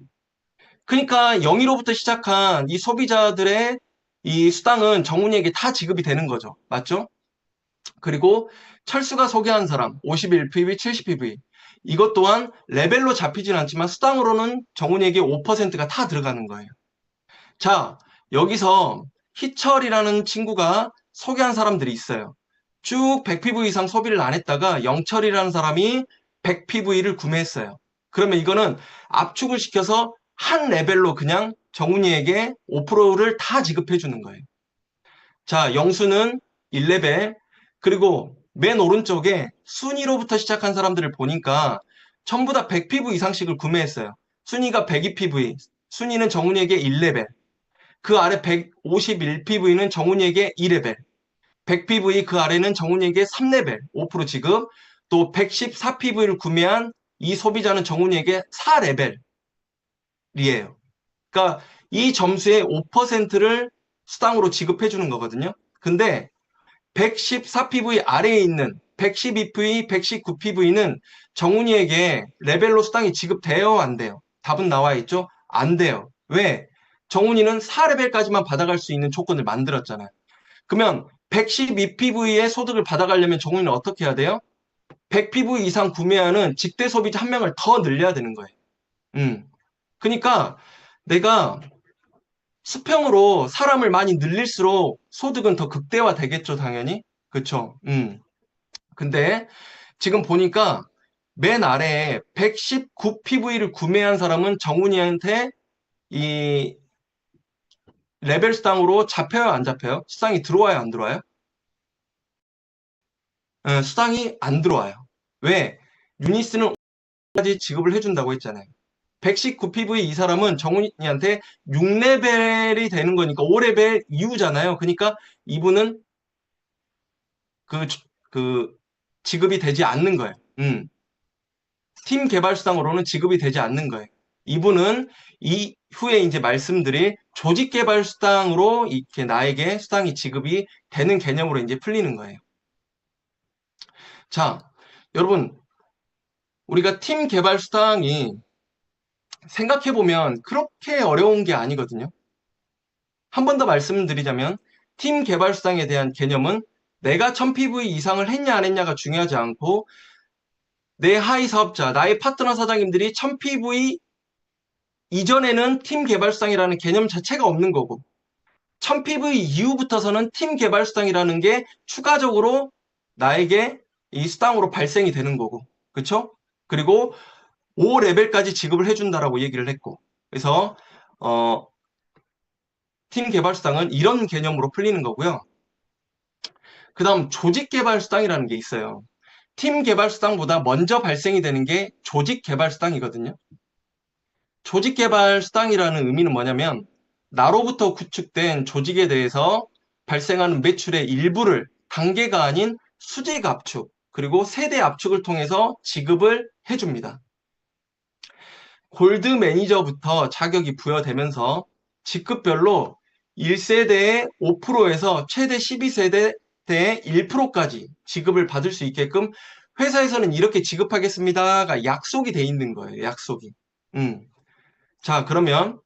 그러니까 0으로부터 시작한 이 소비자들의 이 수당은 정훈이에게 다 지급이 되는 거죠. 맞죠? 그리고 철수가 소개한 사람 51PV, 70PV 이것 또한 레벨로 잡히진 않지만 수당으로는 정훈이에게 5%가 다 들어가는 거예요. 자, 여기서 희철이라는 친구가 소개한 사람들이 있어요. 쭉 100PV 이상 소비를 안 했다가 영철이라는 사람이 100PV를 구매했어요. 그러면 이거는 압축을 시켜서 한 레벨로 그냥 정훈이에게 5%를 다 지급해 주는 거예요. 자, 영수는 1레벨, 그리고 맨 오른쪽에 순위로부터 시작한 사람들을 보니까 전부 다 100PV 이상씩을 구매했어요. 순위가 102PV, 순위는 정훈이에게 1레벨, 그 아래 151PV는 정훈이에게 2레벨, 100PV 그 아래는 정훈이에게 3레벨, 5% 지급, 또 114PV를 구매한 이 소비자는 정훈이에게 4레벨이에요. 그러니까 이 점수의 5%를 수당으로 지급해 주는 거거든요. 근데 114PV 아래에 있는 112PV, 119PV는 정훈이에게 레벨로 수당이 지급돼요, 안 돼요? 답은 나와 있죠? 안 돼요. 왜? 정훈이는 4레벨까지만 받아갈 수 있는 조건을 만들었잖아요. 그러면 112PV의 소득을 받아가려면 정훈이는 어떻게 해야 돼요? 100PV 이상 구매하는 직대 소비자 한 명을 더 늘려야 되는 거예요. 그러니까 내가 수평으로 사람을 많이 늘릴수록 소득은 더 극대화 되겠죠, 당연히. 그쵸? 근데 지금 보니까 맨 아래에 119PV를 구매한 사람은 정훈이한테 이 레벨 수당으로 잡혀요, 안 잡혀요? 수당이 들어와요, 안 들어와요? 수당이 안 들어와요. 왜? 유니스는 까지 지급을 해준다고 했잖아요. 119PV 이 사람은 정훈이한테 6레벨이 되는 거니까 5레벨 이후잖아요. 그러니까 이분은 그, 그 지급이 되지 않는 거예요. 팀 개발 수당으로는 지급이 되지 않는 거예요. 이분은 이후에 이제 말씀드릴 조직 개발 수당으로 이렇게 나에게 수당이 지급이 되는 개념으로 이제 풀리는 거예요. 자, 여러분, 우리가 팀 개발 수당이 생각해보면 그렇게 어려운 게 아니거든요. 한 번 더 말씀드리자면 팀 개발 수당에 대한 개념은 내가 1000PV 이상을 했냐 안 했냐가 중요하지 않고 내 하위 사업자, 나의 파트너 사장님들이 1000PV 이전에는 팀 개발 수당이라는 개념 자체가 없는 거고 1000PV 이후부터서는 팀 개발 수당이라는 게 추가적으로 나에게 이 수당으로 발생이 되는 거고 그렇죠? 그리고 5레벨까지 지급을 해준다라고 얘기를 했고 그래서 팀 개발 수당은 이런 개념으로 풀리는 거고요. 그 다음 조직 개발 수당이라는 게 있어요. 팀 개발 수당보다 먼저 발생이 되는 게 조직 개발 수당이거든요. 조직 개발 수당이라는 의미는 뭐냐면 나로부터 구축된 조직에 대해서 발생하는 매출의 일부를 단계가 아닌 수직 압축 그리고 세대 압축을 통해서 지급을 해줍니다. 골드 매니저부터 자격이 부여되면서 직급별로 1세대의 5%에서 최대 12세대의 1%까지 지급을 받을 수 있게끔 회사에서는 이렇게 지급하겠습니다가 약속이 돼 있는 거예요. 약속이. 자, 그러면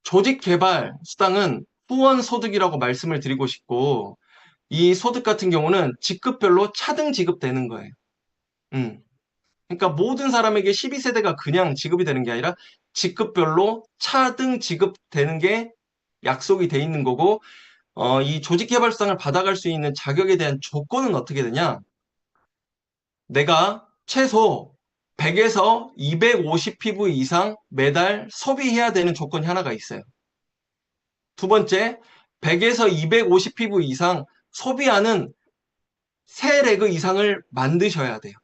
조직 개발 수당은 후원 소득이라고 말씀을 드리고 싶고 이 소득 같은 경우는 직급별로 차등 지급되는 거예요. 그러니까 모든 사람에게 12세대가 그냥 지급이 되는 게 아니라 직급별로 차등 지급되는 게 약속이 돼 있는 거고 이 조직개발수당을 받아갈 수 있는 자격에 대한 조건은 어떻게 되냐? 내가 최소 100에서 250PV 이상 매달 소비해야 되는 조건이 하나가 있어요. 두 번째, 100에서 250PV 이상 소비하는 세 레그 이상을 만드셔야 돼요.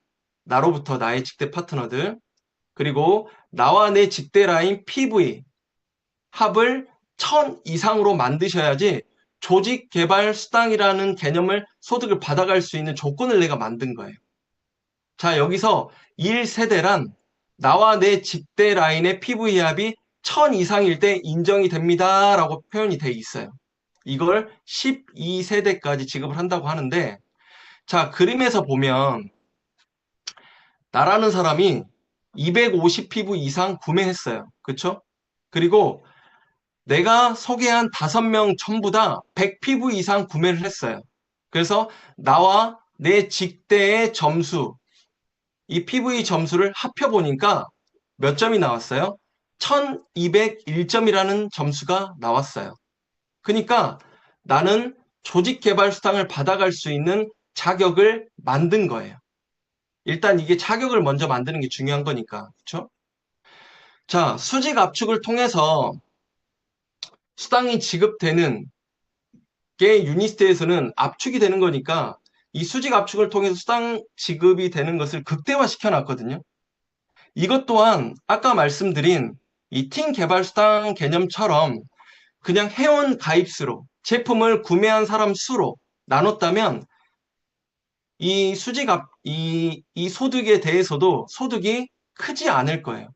나로부터 나의 직대 파트너들 그리고 나와 내 직대 라인 PV 합을 1000 이상으로 만드셔야지 조직 개발 수당이라는 개념을 소득을 받아갈 수 있는 조건을 내가 만든 거예요. 자, 여기서 1세대란 나와 내 직대 라인의 PV 합이 1000 이상일 때 인정이 됩니다. 라고 표현이 돼 있어요. 이걸 12세대까지 지급을 한다고 하는데 자, 그림에서 보면 나라는 사람이 250피부 이상 구매했어요. 그쵸? 그리고 내가 소개한 5명 전부 다 100피부 이상 구매를 했어요. 그래서 나와 내 직대의 점수, 이 PV 점수를 합혀보니까 몇 점이 나왔어요? 1201점이라는 점수가 나왔어요. 그러니까 나는 조직개발수당을 받아갈 수 있는 자격을 만든 거예요. 일단 이게 자격을 먼저 만드는 게 중요한 거니까. 그렇죠? 자, 수직 압축을 통해서 수당이 지급되는 게 유니스트에서는 압축이 되는 거니까 이 수직 압축을 통해서 수당 지급이 되는 것을 극대화시켜 놨거든요. 이것 또한 아까 말씀드린 이 팀 개발 수당 개념처럼 그냥 회원 가입수로 제품을 구매한 사람 수로 나눴다면 이 이 소득에 대해서도 소득이 크지 않을 거예요.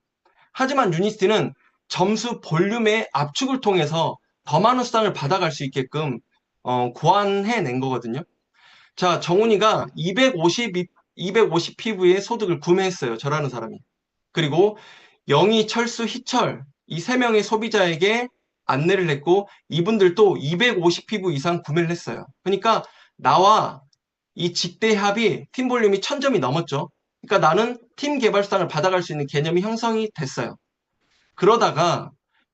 하지만 유니스티는 점수 볼륨의 압축을 통해서 더 많은 수당을 받아갈 수 있게끔 고안해낸 거거든요. 자, 정훈이가 250 PV의 소득을 구매했어요. 저라는 사람이. 그리고 영희, 철수, 희철 이 세 명의 소비자에게 안내를 했고 이분들도 250 PV 이상 구매를 했어요. 그러니까 나와 이 직대 합이 팀 볼륨이 1000점이 넘었죠. 그러니까 나는 팀 개발수당을 받아갈 수 있는 개념이 형성이 됐어요. 그러다가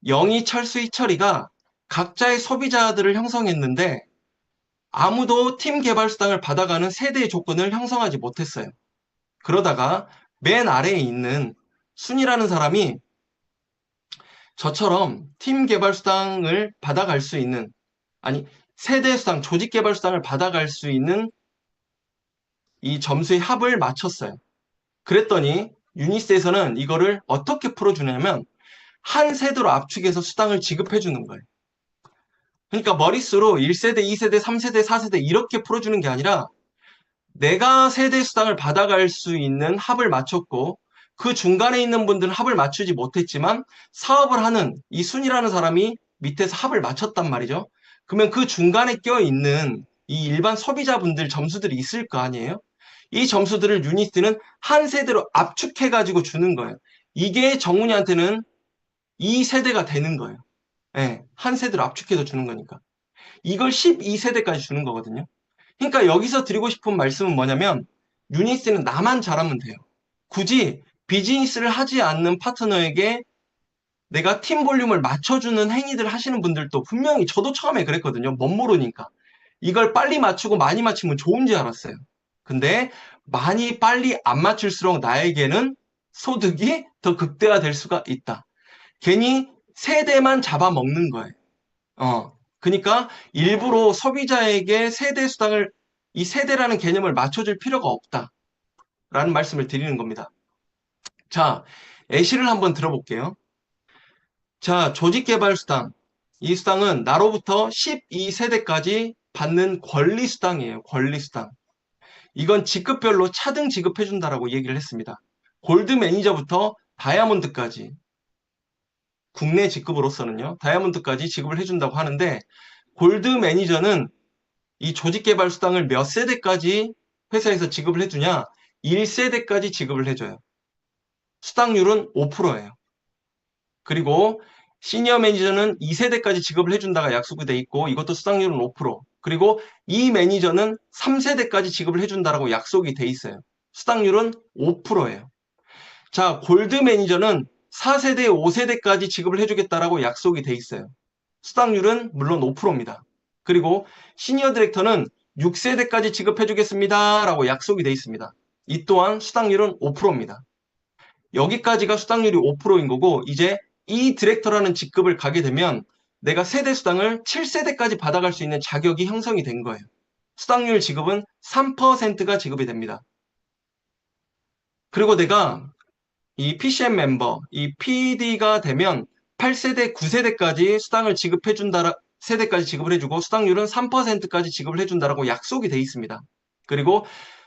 영희, 철수, 희철이가 각자의 소비자들을 형성했는데 아무도 팀 개발수당을 받아가는 세대의 조건을 형성하지 못했어요. 그러다가 맨 아래에 있는 순이라는 사람이 저처럼 팀 개발 수당을 받아갈 수 있는, 아니, 세대 수당, 조직 개발 수당을 받아갈 수 있는 이 점수의 합을 맞췄어요. 그랬더니 유니스에서는 이거를 어떻게 풀어주냐면 한 세대로 압축해서 수당을 지급해 주는 거예요. 그러니까 머릿수로 1세대, 2세대, 3세대, 4세대 이렇게 풀어주는 게 아니라 내가 세대 수당을 받아갈 수 있는 합을 맞췄고 그 중간에 있는 분들은 합을 맞추지 못했지만 사업을 하는 이 순이라는 사람이 밑에서 합을 맞췄단 말이죠. 그러면 그 중간에 껴있는 이 일반 소비자분들 점수들이 있을 거 아니에요? 이 점수들을 유니스트는 한 세대로 압축해가지고 주는 거예요. 이게 정훈이한테는 2세대가 되는 거예요. 네, 한 세대로 압축해서 주는 거니까. 이걸 12세대까지 주는 거거든요. 그러니까 여기서 드리고 싶은 말씀은 뭐냐면 유니스는 나만 잘하면 돼요. 굳이 비즈니스를 하지 않는 파트너에게 내가 팀 볼륨을 맞춰주는 행위들 하시는 분들도 분명히 저도 처음에 그랬거든요. 못 모르니까. 이걸 빨리 맞추고 많이 맞추면 좋은지 알았어요. 근데 많이 빨리 안 맞출수록 나에게는 소득이 더 극대화될 수가 있다. 괜히 세대만 잡아먹는 거예요. 그러니까 일부러 소비자에게 세대 수당을 이 세대라는 개념을 맞춰줄 필요가 없다라는 말씀을 드리는 겁니다. 자, 예시를 한번 들어볼게요. 자, 조직개발 수당. 이 수당은 나로부터 12세대까지 받는 권리 수당이에요. 권리 수당. 이건 직급별로 차등 지급해준다라고 얘기를 했습니다. 골드 매니저부터 다이아몬드까지 국내 직급으로서는요. 다이아몬드까지 지급을 해준다고 하는데 골드 매니저는 이 조직개발 수당을 몇 세대까지 회사에서 지급을 해주냐? 1세대까지 지급을 해줘요. 수당률은 5%예요. 그리고 시니어 매니저는 2세대까지 지급을 해준다가 약속이 돼 있고 이것도 수당률은 5%. 그리고 이 매니저는 3세대까지 지급을 해준다라고 약속이 돼 있어요. 수당률은 5%예요. 자, 골드 매니저는 4세대, 5세대까지 지급을 해주겠다라고 약속이 돼 있어요. 수당률은 물론 5%입니다. 그리고 시니어 디렉터는 6세대까지 지급해주겠습니다. 라고 약속이 돼 있습니다. 이 또한 수당률은 5%입니다. 여기까지가 수당률이 5%인 거고 이제 이 디렉터라는 직급을 가게 되면 내가 세대 수당을 7세대까지 받아갈 수 있는 자격이 형성이 된 거예요. 수당률 지급은 3%가 지급이 됩니다. 그리고 내가 이 PCM 멤버, 이 PD가 되면 8세대, 9세대까지 수당을 지급해준다, 세대까지 지급을 해주고 수당률은 3%까지 지급을 해준다라고 약속이 돼 있습니다. 그리고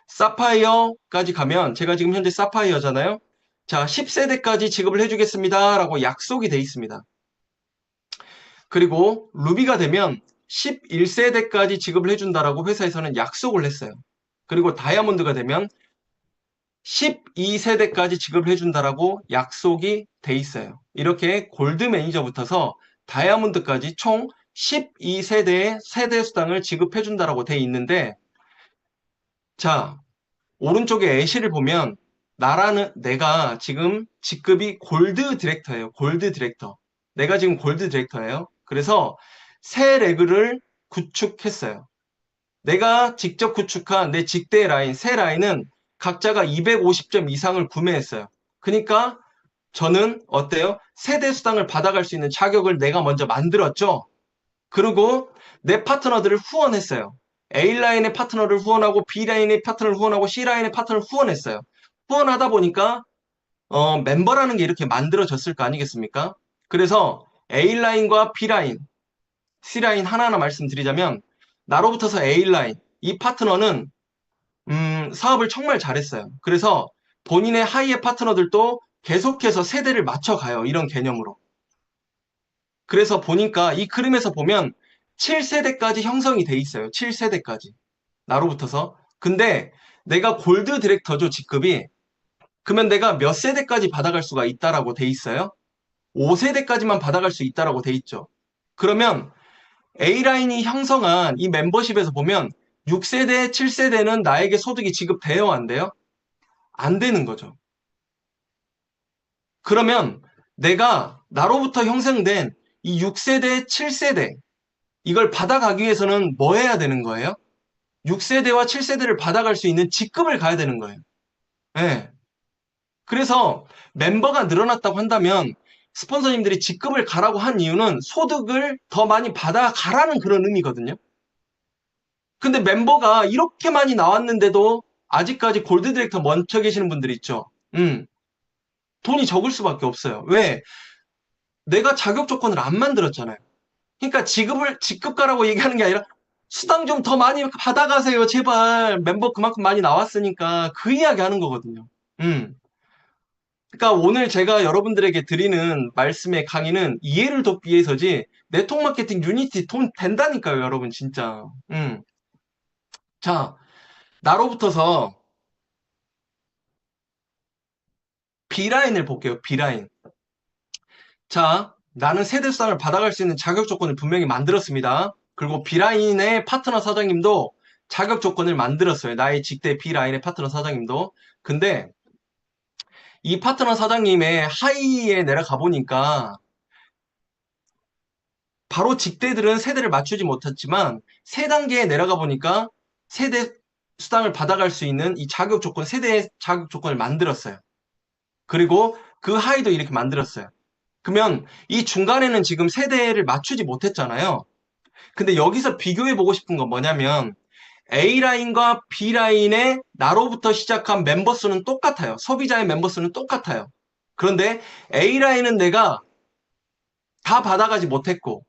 사파이어까지 가면 제가 지금 현재 사파이어잖아요. 자, 10세대까지 지급을 해주겠습니다. 라고 약속이 돼 있습니다. 그리고 루비가 되면 11세대까지 지급을 해준다라고 회사에서는 약속을 했어요. 그리고 다이아몬드가 되면 12세대까지 지급을 해준다라고 약속이 돼 있어요. 이렇게 골드 매니저부터서 다이아몬드까지 총 12세대의 세대 수당을 지급해준다라고 돼 있는데, 자, 오른쪽에 애시를 보면 내가 지금 직급이 골드 디렉터예요. 골드 디렉터. 내가 지금 골드 디렉터예요. 그래서 새 레그를 구축했어요. 내가 직접 구축한 내 직대 라인, 새 라인은 각자가 250점 이상을 구매했어요. 그러니까 저는 어때요? 세대 수당을 받아갈 수 있는 자격을 내가 먼저 만들었죠. 그리고 내 파트너들을 후원했어요. A라인의 파트너를 후원하고 B라인의 파트너를 후원하고 C라인의 파트너를 후원했어요. 후원하다 보니까 멤버라는 게 이렇게 만들어졌을 거 아니겠습니까? 그래서 A라인과 B라인, C라인 하나하나 말씀드리자면 나로부터서 A라인, 이 파트너는 사업을 정말 잘했어요. 그래서 본인의 하이의 파트너들도 계속해서 세대를 맞춰가요. 이런 개념으로. 그래서 보니까 이 그림에서 보면 7세대까지 형성이 돼 있어요. 7세대까지. 나로부터서. 근데 내가 골드 디렉터죠, 직급이. 그러면 내가 몇 세대까지 받아갈 수가 있다라고 돼 있어요? 5세대까지만 받아갈 수 있다라고 돼 있죠. 그러면 A라인이 형성한 이 멤버십에서 보면 6세대, 7세대는 나에게 소득이 지급돼요, 안 돼요? 안 되는 거죠. 그러면 내가 나로부터 형성된 이 6세대, 7세대 이걸 받아가기 위해서는 뭐 해야 되는 거예요? 6세대와 7세대를 받아갈 수 있는 직급을 가야 되는 거예요. 네. 그래서 멤버가 늘어났다고 한다면 스폰서님들이 직급을 가라고 한 이유는 소득을 더 많이 받아가라는 그런 의미거든요. 근데 멤버가 이렇게 많이 나왔는데도 아직까지 골드 디렉터 먼저 계시는 분들 있죠. 돈이 적을 수밖에 없어요. 왜? 내가 자격 조건을 안 만들었잖아요. 그러니까 직급 가라고 얘기하는 게 아니라 수당 좀 더 많이 받아가세요. 제발. 멤버 그만큼 많이 나왔으니까 그 이야기 하는 거거든요. 음. 그러니까 오늘 제가 여러분들에게 드리는 말씀의 강의는 이해를 돕기 위해서지 네트워크 마케팅 유니티 돈 된다니까요, 여러분 진짜. 자, 나로부터서 B라인을 볼게요. B라인. 자, 나는 세대 수당을 받아갈 수 있는 자격 조건을 분명히 만들었습니다. 그리고 B라인의 파트너 사장님도 자격 조건을 만들었어요. 나의 직대 B라인의 파트너 사장님도. 근데 이 파트너 사장님의 하이에 내려가 보니까 바로 직대들은 세대를 맞추지 못했지만 세 단계에 내려가 보니까 세대 수당을 받아갈 수 있는 이 자격 조건, 세대의 자격 조건을 만들었어요. 그리고 그 하이도 이렇게 만들었어요. 그러면 이 중간에는 지금 세대를 맞추지 못했잖아요. 근데 여기서 비교해 보고 싶은 건 뭐냐면 A라인과 B라인의 나로부터 시작한 멤버 수는 똑같아요. 소비자의 멤버 수는 똑같아요. 그런데 A라인은 내가 다 받아가지 못했고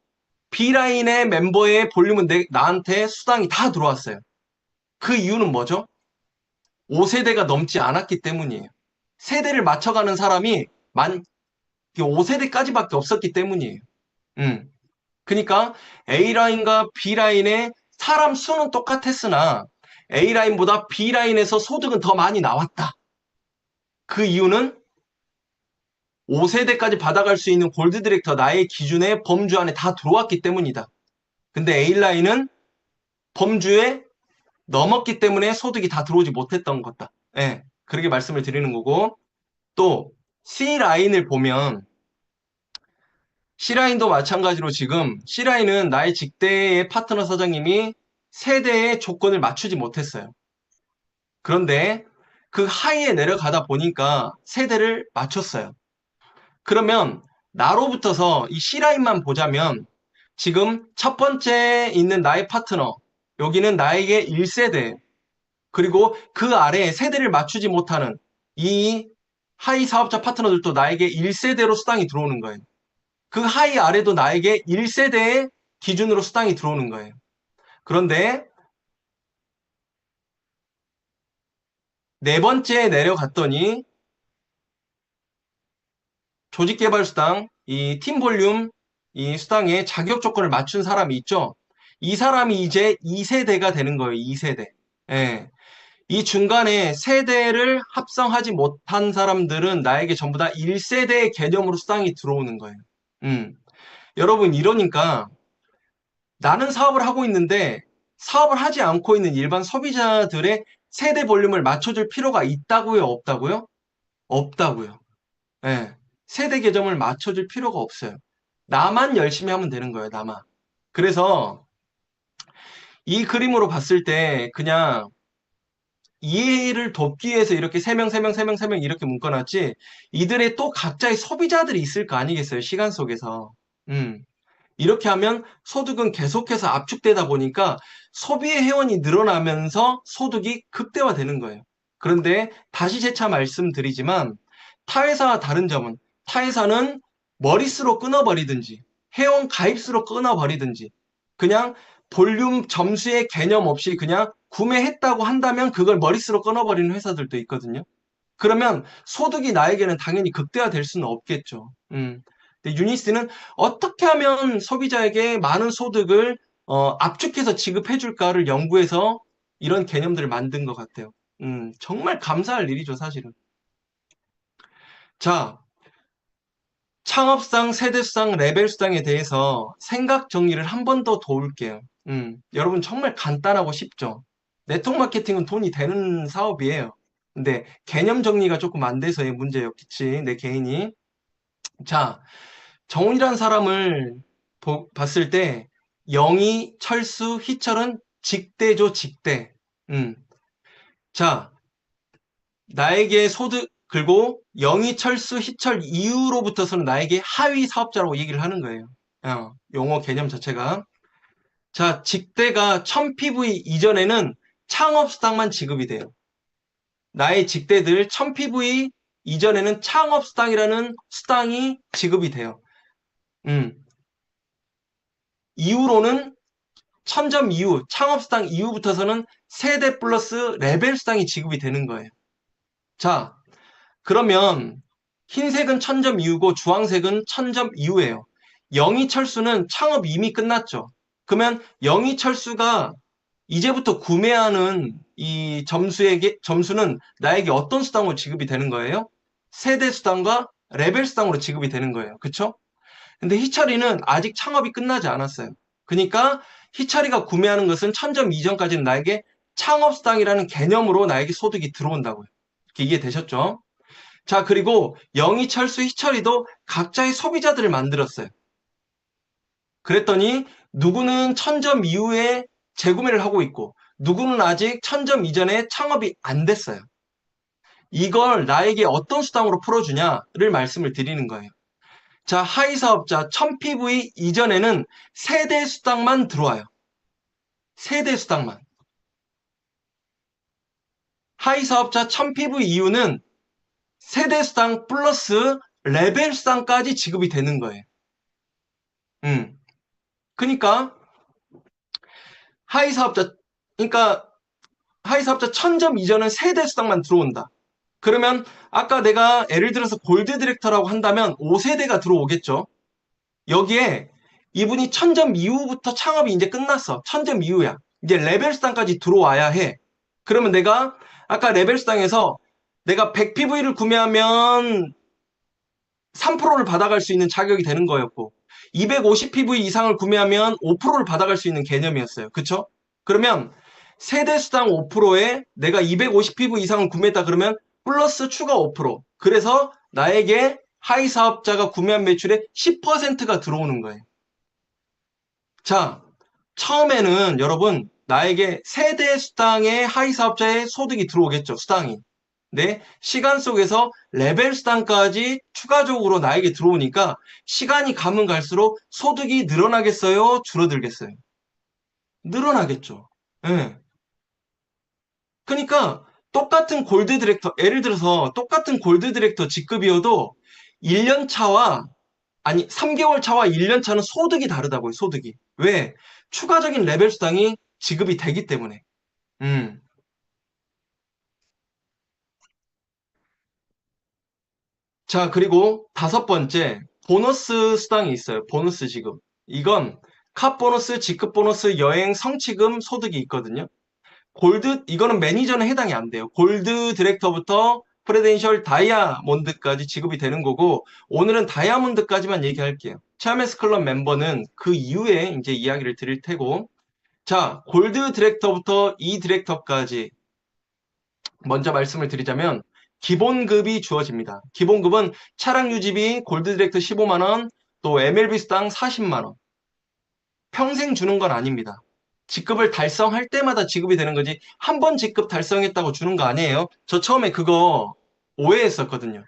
B라인의 멤버의 볼륨은 나한테 수당이 다 들어왔어요. 그 이유는 뭐죠? 5세대가 넘지 않았기 때문이에요. 세대를 맞춰가는 사람이 5세대까지밖에 없었기 때문이에요. 그러니까 A라인과 B라인의 사람 수는 똑같았으나 A라인보다 B라인에서 소득은 더 많이 나왔다. 그 이유는 5세대까지 받아갈 수 있는 골드 디렉터 나의 기준의 범주 안에 다 들어왔기 때문이다. 근데 A라인은 범주에 넘었기 때문에 소득이 다 들어오지 못했던 거다. 예, 그렇게 말씀을 드리는 거고 또 C라인을 보면 C라인도 마찬가지로 지금 C라인은 나의 직대의 파트너 사장님이 세대의 조건을 맞추지 못했어요. 그런데 그 하이에 내려가다 보니까 세대를 맞췄어요. 그러면 나로부터서 이 C라인만 보자면 지금 첫 번째 있는 나의 파트너 여기는 나에게 1세대 그리고 그 아래에 세대를 맞추지 못하는 이 하이 사업자 파트너들도 나에게 1세대로 수당이 들어오는 거예요. 그 하이 아래도 나에게 1세대의 기준으로 수당이 들어오는 거예요. 그런데 네 번째에 내려갔더니 조직개발 수당, 이 팀 볼륨, 이 수당의 자격 조건을 맞춘 사람이 있죠. 이 사람이 이제 2세대가 되는 거예요. 2세대. 예. 이 중간에 세대를 합성하지 못한 사람들은 나에게 전부 다 1세대의 개념으로 수당이 들어오는 거예요. 여러분, 이러니까 나는 사업을 하고 있는데 사업을 하지 않고 있는 일반 소비자들의 세대 볼륨을 맞춰줄 필요가 있다고요? 없다고요? 없다고요. 예. 세대 개념을 맞춰줄 필요가 없어요. 나만 열심히 하면 되는 거예요, 나만. 그래서 이 그림으로 봤을 때 그냥 이해를 돕기 위해서 이렇게 세 명 이렇게 묶어놨지, 이들의 또 각자의 소비자들이 있을 거 아니겠어요, 시간 속에서. 음. 이렇게 하면 소득은 계속해서 압축되다 보니까 소비의 회원이 늘어나면서 소득이 극대화되는 거예요. 그런데 다시 재차 말씀드리지만 타회사와 다른 점은, 타회사는 머릿수로 끊어버리든지 회원 가입수로 끊어버리든지 그냥 볼륨 점수의 개념 없이 그냥 구매했다고 한다면 그걸 머릿수로 끊어버리는 회사들도 있거든요. 그러면 소득이 나에게는 당연히 극대화될 수는 없겠죠. 근데 유니스는 어떻게 하면 소비자에게 많은 소득을 압축해서 지급해 줄까를 연구해서 이런 개념들을 만든 것 같아요. 정말 감사할 일이죠, 사실은. 자, 창업상, 세대수당, 레벨수당에 대해서 생각 정리를 한 번 더 도울게요. 여러분 정말 간단하고 쉽죠? 네트워크 마케팅은 돈이 되는 사업이에요. 근데 개념 정리가 조금 안 돼서의 문제였겠지, 내 개인이. 자, 정훈이라는 사람을 봤을 때 영희, 철수, 희철은 직대죠, 직대. 음. 자, 나에게 소득, 그리고 영희, 철수, 희철 이후로부터서는 나에게 하위 사업자라고 얘기를 하는 거예요. 용어 개념 자체가. 자, 직대가 1000PV 이전에는 창업수당만 지급이 돼요. 나의 직대들 1000PV 이전에는 창업수당이라는 수당이 지급이 돼요. 이후로는 1000점 이후, 창업수당 이후부터서는 세대 플러스 레벨 수당이 지급이 되는 거예요. 자, 그러면 흰색은 1000점 이후고 주황색은 1000점 이후예요. 영희철수는 창업 이미 끝났죠. 그러면 영희철수가 이제부터 구매하는 이 점수는 나에게 어떤 수당으로 지급이 되는 거예요? 세대 수당과 레벨 수당으로 지급이 되는 거예요. 그쵸? 근데 희철이는 아직 창업이 끝나지 않았어요. 그러니까 희철이가 구매하는 것은 1000점 이전까지는 나에게 창업수당이라는 개념으로 나에게 소득이 들어온다고요. 이해되셨죠? 자, 그리고 영희, 철수, 희철이도 각자의 소비자들을 만들었어요. 그랬더니 누구는 1000점 이후에 재구매를 하고 있고 누구는 아직 1000점 이전에 창업이 안 됐어요. 이걸 나에게 어떤 수당으로 풀어주냐를 말씀을 드리는 거예요. 자, 하위 사업자 1000PV 이전에는 세대 수당만 들어와요. 세대 수당만. 하위 사업자 1000PV 이후는 세대 수당 플러스 레벨 수당까지 지급이 되는 거예요. 그러니까 하위 사업자 그러니까 하위 사업자 1000점 이전은 세대 수당만 들어온다. 그러면 아까 내가 예를 들어서 골드 디렉터라고 한다면 5세대가 들어오겠죠. 여기에 이분이 1000점 이후부터 창업이 이제 끝났어. 1000점 이후야. 이제 레벨 수당까지 들어와야 해. 그러면 내가 아까 레벨 수당에서 내가 100PV를 구매하면 3%를 받아갈 수 있는 자격이 되는 거였고 250PV 이상을 구매하면 5%를 받아갈 수 있는 개념이었어요. 그쵸? 그러면 세대 수당 5%에 내가 250PV 이상을 구매했다 그러면 플러스 추가 5%. 그래서 나에게 하위 사업자가 구매한 매출의 10%가 들어오는 거예요. 자, 처음에는 여러분 나에게 세대 수당의 하위 사업자의 소득이 들어오겠죠. 수당이. 네, 시간 속에서 레벨 수당까지 추가적으로 나에게 들어오니까 시간이 가면 갈수록 소득이 늘어나겠어요? 줄어들겠어요? 늘어나겠죠. 네. 그러니까 똑같은 골드 디렉터, 예를 들어서 똑같은 골드 디렉터 직급이어도 1년 차와 아니 3개월 차와 1년 차는 소득이 다르다고요. 소득이. 왜? 추가적인 레벨 수당이 지급이 되기 때문에. 음. 자, 그리고 다섯 번째, 보너스 수당이 있어요. 보너스 지급. 이건 카 보너스, 직급 보너스, 여행, 성취금, 소득이 있거든요. 이거는 매니저는 해당이 안 돼요. 골드 디렉터부터 프레덴셜 다이아몬드까지 지급이 되는 거고, 오늘은 다이아몬드까지만 얘기할게요. 체어맨스 클럽 멤버는 그 이후에 이제 이야기를 드릴 테고, 자, 골드 디렉터부터 이 디렉터까지 먼저 말씀을 드리자면, 기본급이 주어집니다. 기본급은 차량 유지비 골드 디렉터 15만 원, 또 MLB 수당 40만 원. 평생 주는 건 아닙니다. 직급을 달성할 때마다 지급이 되는 거지 한 번 직급 달성했다고 주는 거 아니에요. 저 처음에 그거 오해했었거든요.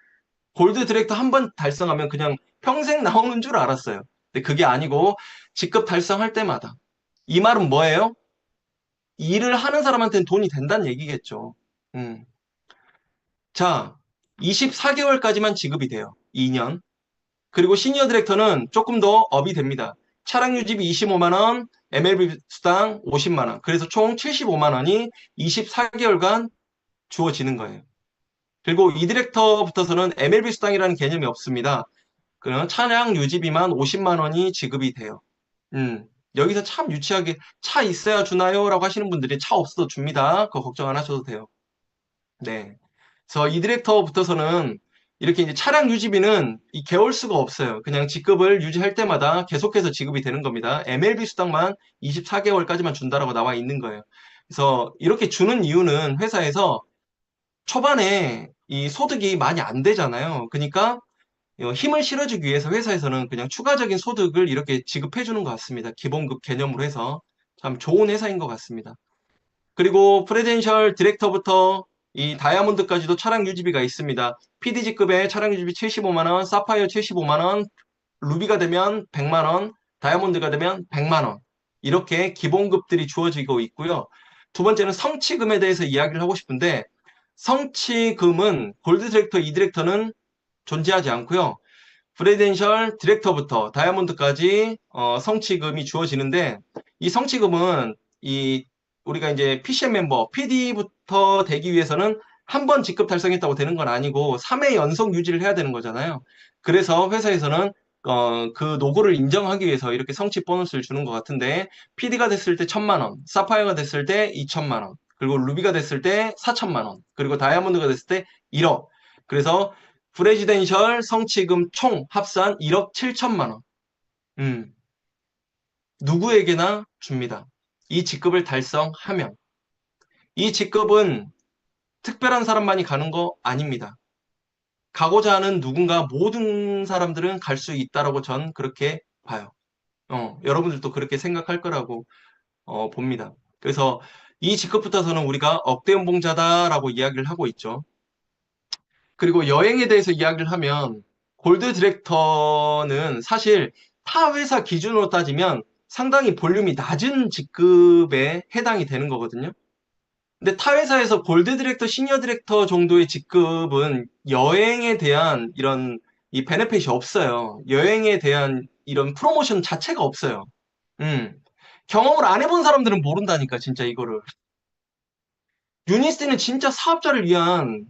골드 디렉터 한 번 달성하면 그냥 평생 나오는 줄 알았어요. 근데 그게 아니고 직급 달성할 때마다. 이 말은 뭐예요? 일을 하는 사람한테는 돈이 된다는 얘기겠죠. 음. 자, 24개월까지만 지급이 돼요. 2년. 그리고 시니어 디렉터는 조금 더 업이 됩니다. 차량 유지비 25만 원, MLB 수당 50만 원. 그래서 총 75만 원이 24개월간 주어지는 거예요. 그리고 이 디렉터부터서는 MLB 수당이라는 개념이 없습니다. 그냥 차량 유지비만 50만 원이 지급이 돼요. 여기서 참 유치하게 차 있어야 주나요? 라고 하시는 분들이 차 없어도 줍니다. 그거 걱정 안 하셔도 돼요. 네. 그래서 이 디렉터부터서는 이렇게 이제 차량 유지비는 이 개월 수가 없어요. 그냥 직급을 유지할 때마다 계속해서 지급이 되는 겁니다. MLB 수당만 24개월까지만 준다라고 나와 있는 거예요. 그래서 이렇게 주는 이유는 회사에서 초반에 이 소득이 많이 안 되잖아요. 그러니까 힘을 실어주기 위해서 회사에서는 그냥 추가적인 소득을 이렇게 지급해 주는 것 같습니다. 기본급 개념으로 해서 참 좋은 회사인 것 같습니다. 그리고 프레젠셜 디렉터부터 이 다이아몬드까지도 차량 유지비가 있습니다. PDG급에 차량 유지비 75만 원, 사파이어 75만 원, 루비가 되면 100만 원, 다이아몬드가 되면 100만 원. 이렇게 기본급들이 주어지고 있고요. 두 번째는 성취금에 대해서 이야기를 하고 싶은데 성취금은 골드 디렉터, 이 디렉터는 존재하지 않고요. 프레덴셜 디렉터부터 다이아몬드까지 성취금이 주어지는데 이 성취금은 이 우리가 이제 PCM 멤버, PD부터 되기 위해서는 한 번 직급 달성했다고 되는 건 아니고 3회 연속 유지를 해야 되는 거잖아요. 그래서 회사에서는 그 노고를 인정하기 위해서 이렇게 성취 보너스를 주는 것 같은데 PD가 됐을 때 1,000만 원, 사파이어가 됐을 때 2,000만 원, 그리고 루비가 됐을 때 4,000만 원, 그리고 다이아몬드가 됐을 때 1억. 그래서 프레지덴셜 성취금 총 합산 1억 7천만 원. 누구에게나 줍니다. 이 직급을 달성하면. 이 직급은 특별한 사람만이 가는 거 아닙니다. 가고자 하는 누군가 모든 사람들은 갈 수 있다라고 전 그렇게 봐요. 여러분들도 그렇게 생각할 거라고 봅니다. 그래서 이 직급부터서는 우리가 억대 연봉자다라고 이야기를 하고 있죠. 그리고 여행에 대해서 이야기를 하면 골드 디렉터는 사실 타 회사 기준으로 따지면 상당히 볼륨이 낮은 직급에 해당이 되는 거거든요. 근데 타 회사에서 골드 디렉터, 시니어 디렉터 정도의 직급은 여행에 대한 이런 이 베네핏이 없어요. 여행에 대한 이런 프로모션 자체가 없어요. 음. 경험을 안 해본 사람들은 모른다니까, 진짜 이거를. 유니스는 진짜 사업자를 위한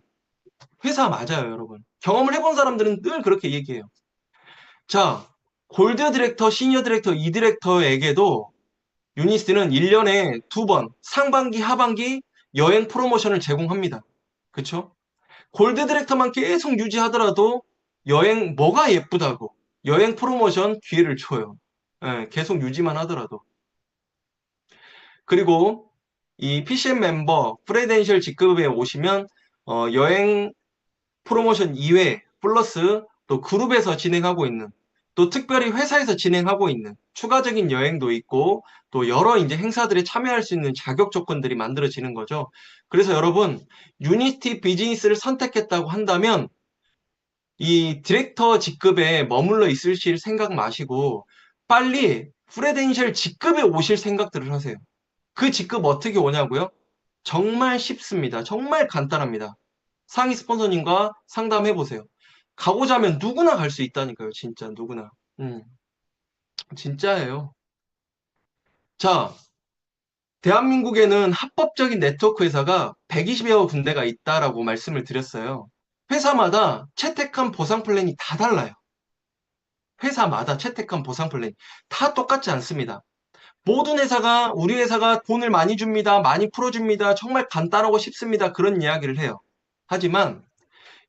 회사 맞아요, 여러분. 경험을 해본 사람들은 늘 그렇게 얘기해요. 자, 골드 디렉터, 시니어 디렉터, 이 디렉터에게도 유니스는 1년에 2번, 상반기, 하반기 여행 프로모션을 제공합니다. 그쵸? 골드 디렉터만 계속 유지하더라도 여행, 뭐가 예쁘다고 여행 프로모션 기회를 줘요. 예, 계속 유지만 하더라도. 그리고 이 PCM 멤버, 프레덴셜 직급에 오시면 여행 프로모션 이외 플러스 또 그룹에서 진행하고 있는 또 특별히 회사에서 진행하고 있는 추가적인 여행도 있고 또 여러 이제 행사들에 참여할 수 있는 자격 조건들이 만들어지는 거죠. 그래서 여러분 유니티 비즈니스를 선택했다고 한다면 이 디렉터 직급에 머물러 있으실 생각 마시고 빨리 프레덴셜 직급에 오실 생각들을 하세요. 그 직급 어떻게 오냐고요? 정말 쉽습니다. 정말 간단합니다. 상위 스폰서님과 상담해 보세요. 가고자 하면 누구나 갈 수 있다니까요. 진짜 누구나. 진짜예요. 자, 대한민국에는 합법적인 네트워크 회사가 120여 군데가 있다라고 말씀을 드렸어요. 회사마다 채택한 보상 플랜이 다 달라요. 회사마다 채택한 보상 플랜이 다 똑같지 않습니다. 모든 회사가 우리 회사가 돈을 많이 줍니다. 많이 풀어줍니다. 정말 간단하고 쉽습니다. 그런 이야기를 해요. 하지만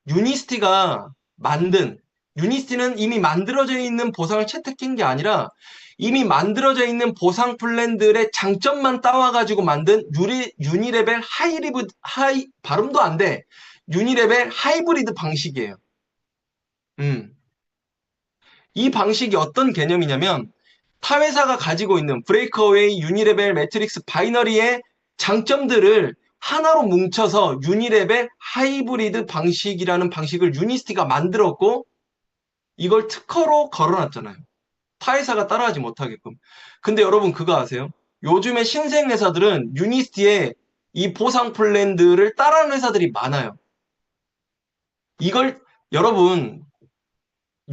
유니스티가 만든 유니스티는 이미 만들어져 있는 보상을 채택한 게 아니라 이미 만들어져 있는 보상 플랜들의 장점만 따와가지고 만든 유니레벨 발음도 안 돼. 유니레벨 하이브리드 방식이에요. 이 방식이 어떤 개념이냐면 타 회사가 가지고 있는 브레이크어웨이, 유니레벨, 매트릭스, 바이너리의 장점들을 하나로 뭉쳐서 유니레벨 하이브리드 방식이라는 방식을 유니스티가 만들었고 이걸 특허로 걸어놨잖아요. 타 회사가 따라하지 못하게끔. 근데 여러분 그거 아세요? 요즘에 신생 회사들은 유니스티의 이 보상 플랜들을 따라하는 회사들이 많아요. 이걸 여러분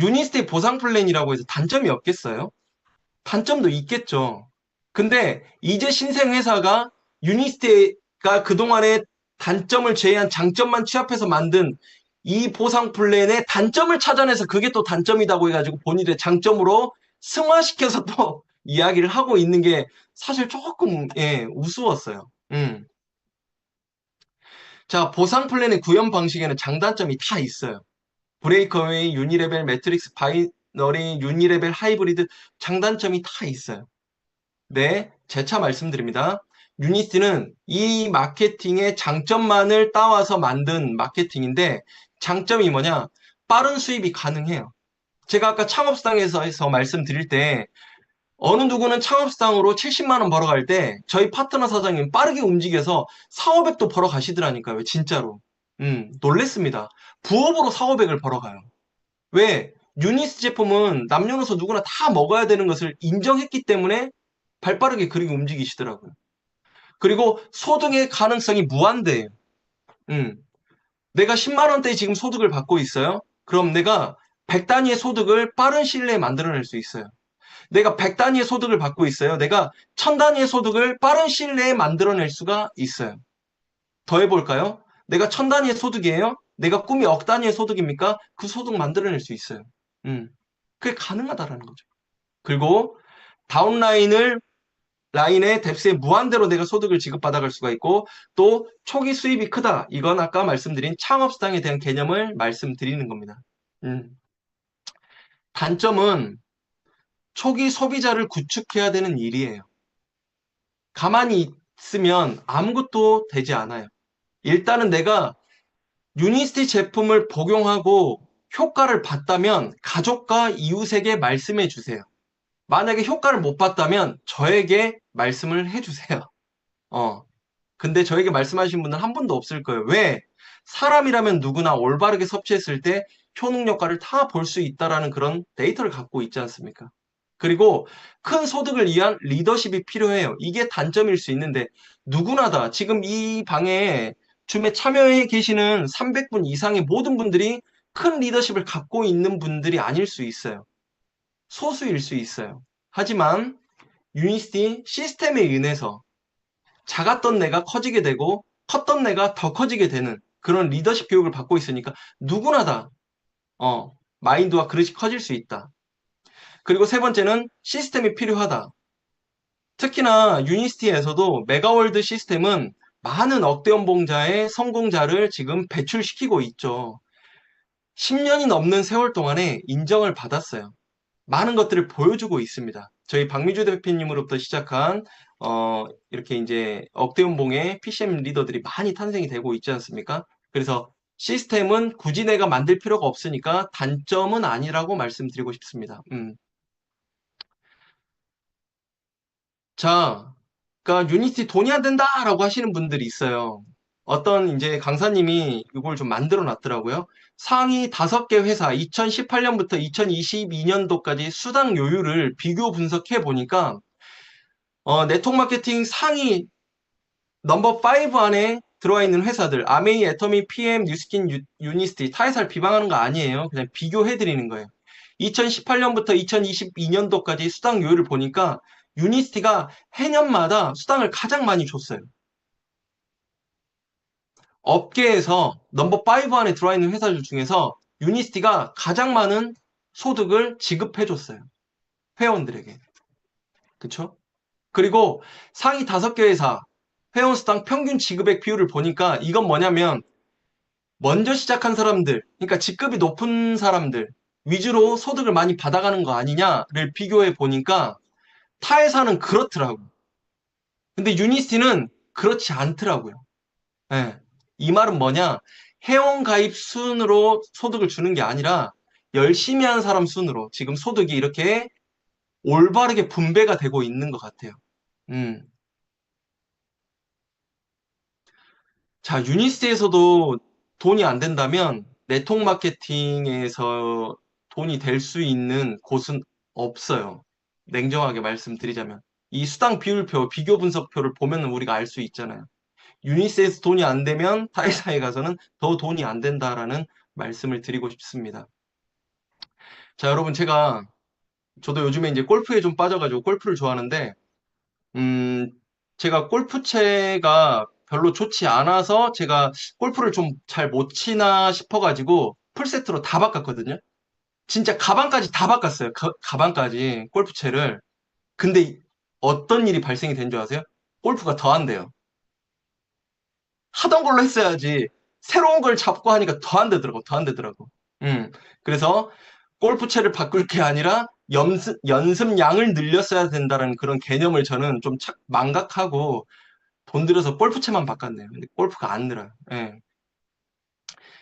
유니스티의 보상 플랜이라고 해서 단점이 없겠어요? 단점도 있겠죠. 근데 이제 신생 회사가 유니스티가 그동안의 단점을 제외한 장점만 취합해서 만든 이 보상 플랜의 단점을 찾아내서 그게 또 단점이라고 해가지고 본인의 장점으로 승화시켜서 또 이야기를 하고 있는 게 사실 조금 우스웠어요. 자, 보상 플랜의 구현 방식에는 장단점이 다 있어요. 브레이크어웨이, 유니레벨, 매트릭스, 바이너리, 유니레벨, 하이브리드 장단점이 다 있어요. 네, 재차 말씀드립니다. 유니스티는 이 마케팅의 장점만을 따와서 만든 마케팅인데 장점이 뭐냐? 빠른 수입이 가능해요. 제가 아까 창업수당에서 말씀드릴 때 어느 누구는 창업수당으로 70만 원 벌어갈 때 저희 파트너 사장님 빠르게 움직여서 4, 500도 벌어가시더라니까요. 진짜로. 놀랬습니다. 부업으로 4, 500을 벌어가요. 왜? 유니스 제품은 남녀노소 누구나 다 먹어야 되는 것을 인정했기 때문에 발빠르게 그렇게 움직이시더라고요. 그리고 소득의 가능성이 무한대예요. 음. 내가 10만 원대 지금 소득을 받고 있어요. 그럼 내가 100 단위의 소득을 빠른 시일 내에 만들어낼 수 있어요. 내가 100 단위의 소득을 받고 있어요. 내가 1000 단위의 소득을 빠른 시일 내에 만들어낼 수가 있어요. 더 해볼까요? 내가 1000 단위의 소득이에요. 내가 꿈이 억 단위의 소득입니까? 그 소득 만들어낼 수 있어요. 그게 가능하다라는 거죠. 그리고 다운라인을 라인의 뎁스에 무한대로 내가 소득을 지급받아갈 수가 있고 또 초기 수입이 크다. 이건 아까 말씀드린 창업수당에 대한 개념을 말씀드리는 겁니다. 음. 단점은 초기 소비자를 구축해야 되는 일이에요. 가만히 있으면 아무것도 되지 않아요. 일단은 내가 유니스티 제품을 복용하고 효과를 봤다면 가족과 이웃에게 말씀해 주세요. 만약에 효과를 못 봤다면 저에게 말씀을 해주세요. 근데 저에게 말씀하신 분은 한 분도 없을 거예요. 왜? 사람이라면 누구나 올바르게 섭취했을 때 효능 효과를 다 볼 수 있다라는 그런 데이터를 갖고 있지 않습니까? 그리고 큰 소득을 위한 리더십이 필요해요. 이게 단점일 수 있는데 누구나 다 지금 이 방에 줌에 참여해 계시는 300분 이상의 모든 분들이 큰 리더십을 갖고 있는 분들이 아닐 수 있어요. 소수일 수 있어요. 하지만 유니스티 시스템에 의해서 작았던 내가 커지게 되고 컸던 내가 더 커지게 되는 그런 리더십 교육을 받고 있으니까 누구나 다 마인드와 그릇이 커질 수 있다. 그리고 세 번째는 시스템이 필요하다. 특히나 유니스티에서도 메가월드 시스템은 많은 억대 연봉자의 성공자를 지금 배출시키고 있죠. 10년이 넘는 세월 동안에 인정을 받았어요. 많은 것들을 보여주고 있습니다. 저희 박미주 대표님으로부터 시작한 이렇게 이제 억대 연봉의 PCM 리더들이 많이 탄생이 되고 있지 않습니까? 그래서 시스템은 굳이 내가 만들 필요가 없으니까 단점은 아니라고 말씀드리고 싶습니다. 자, 그러니까 유니티 돈이 안 된다라고 하시는 분들이 있어요. 어떤 이제 강사님이 이걸 좀 만들어 놨더라고요. 상위 5개 회사 2018년부터 2022년도까지 수당 요율을 비교 분석해 보니까 네트워크 마케팅 상위 넘버 5 안에 들어와 있는 회사들 아메이, 애터미, PM, 뉴스킨, 유니스티 타회사를 비방하는 거 아니에요. 그냥 비교해 드리는 거예요. 2018년부터 2022년도까지 수당 요율을 보니까 유니스티가 해년마다 수당을 가장 많이 줬어요. 업계에서 넘버 5 안에 들어와 있는 회사들 중에서 유니스티가 가장 많은 소득을 지급해 줬어요. 회원들에게. 그쵸? 그리고 상위 5개 회사 회원수당 평균 지급액 비율을 보니까 이건 뭐냐면 먼저 시작한 사람들, 그러니까 직급이 높은 사람들 위주로 소득을 많이 받아가는 거 아니냐를 비교해 보니까 타 회사는 그렇더라고. 근데 유니스티는 그렇지 않더라고요. 예. 이 말은 뭐냐? 회원 가입 순으로 소득을 주는 게 아니라 열심히 한 사람 순으로 지금 소득이 이렇게 올바르게 분배가 되고 있는 것 같아요. 음. 자, 유니스에서도 돈이 안 된다면 네트워크 마케팅에서 돈이 될 수 있는 곳은 없어요. 냉정하게 말씀드리자면. 이 수당 비율표, 비교 분석표를 보면 우리가 알 수 있잖아요. 유니스에서 돈이 안 되면 타회사에 가서는 더 돈이 안 된다라는 말씀을 드리고 싶습니다. 자, 여러분, 저도 요즘에 이제 골프에 좀 빠져가지고 골프를 좋아하는데, 음, 제가 골프채가 별로 좋지 않아서 제가 골프를 좀 잘 못 치나 싶어가지고 풀세트로 다 바꿨거든요. 진짜 가방까지 다 바꿨어요. 가방까지 골프채를. 근데 어떤 일이 발생이 된 줄 아세요? 골프가 더 안 돼요. 하던 걸로 했어야지. 새로운 걸 잡고 하니까 더 안 되더라고. 더 안 되더라고. 그래서 골프채를 바꿀 게 아니라 연습량을 늘렸어야 된다는 그런 개념을 저는 좀 망각하고 돈 들여서 골프채만 바꿨네요. 근데 골프가 안 늘어요. 예.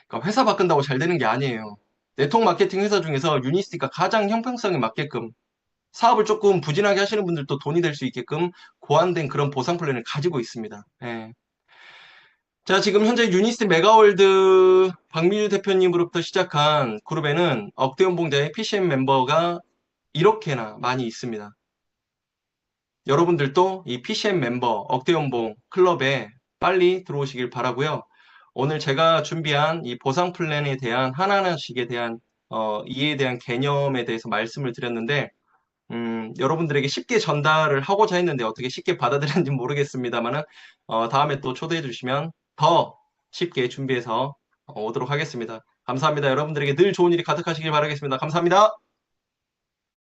그러니까 회사 바꾼다고 잘 되는 게 아니에요. 네트워크 마케팅 회사 중에서 유니스티가 가장 형평성에 맞게끔 사업을 조금 부진하게 하시는 분들도 돈이 될 수 있게끔 고안된 그런 보상 플랜을 가지고 있습니다. 예. 자, 지금 현재 유니스티 메가월드 박민주 대표님으로부터 시작한 그룹에는 억대 연봉자의 PCM 멤버가 이렇게나 많이 있습니다. 여러분들도 이 PCM 멤버 억대 연봉 클럽에 빨리 들어오시길 바라고요. 오늘 제가 준비한 이 보상 플랜에 대한 하나하나씩에 대한 이해에 대한 개념에 대해서 말씀을 드렸는데 여러분들에게 쉽게 전달을 하고자 했는데 어떻게 쉽게 받아들였는지 모르겠습니다만은 다음에 또 초대해 주시면 더 쉽게 준비해서 오도록 하겠습니다. 감사합니다. 여러분들에게 늘 좋은 일이 가득하시길 바라겠습니다. 감사합니다.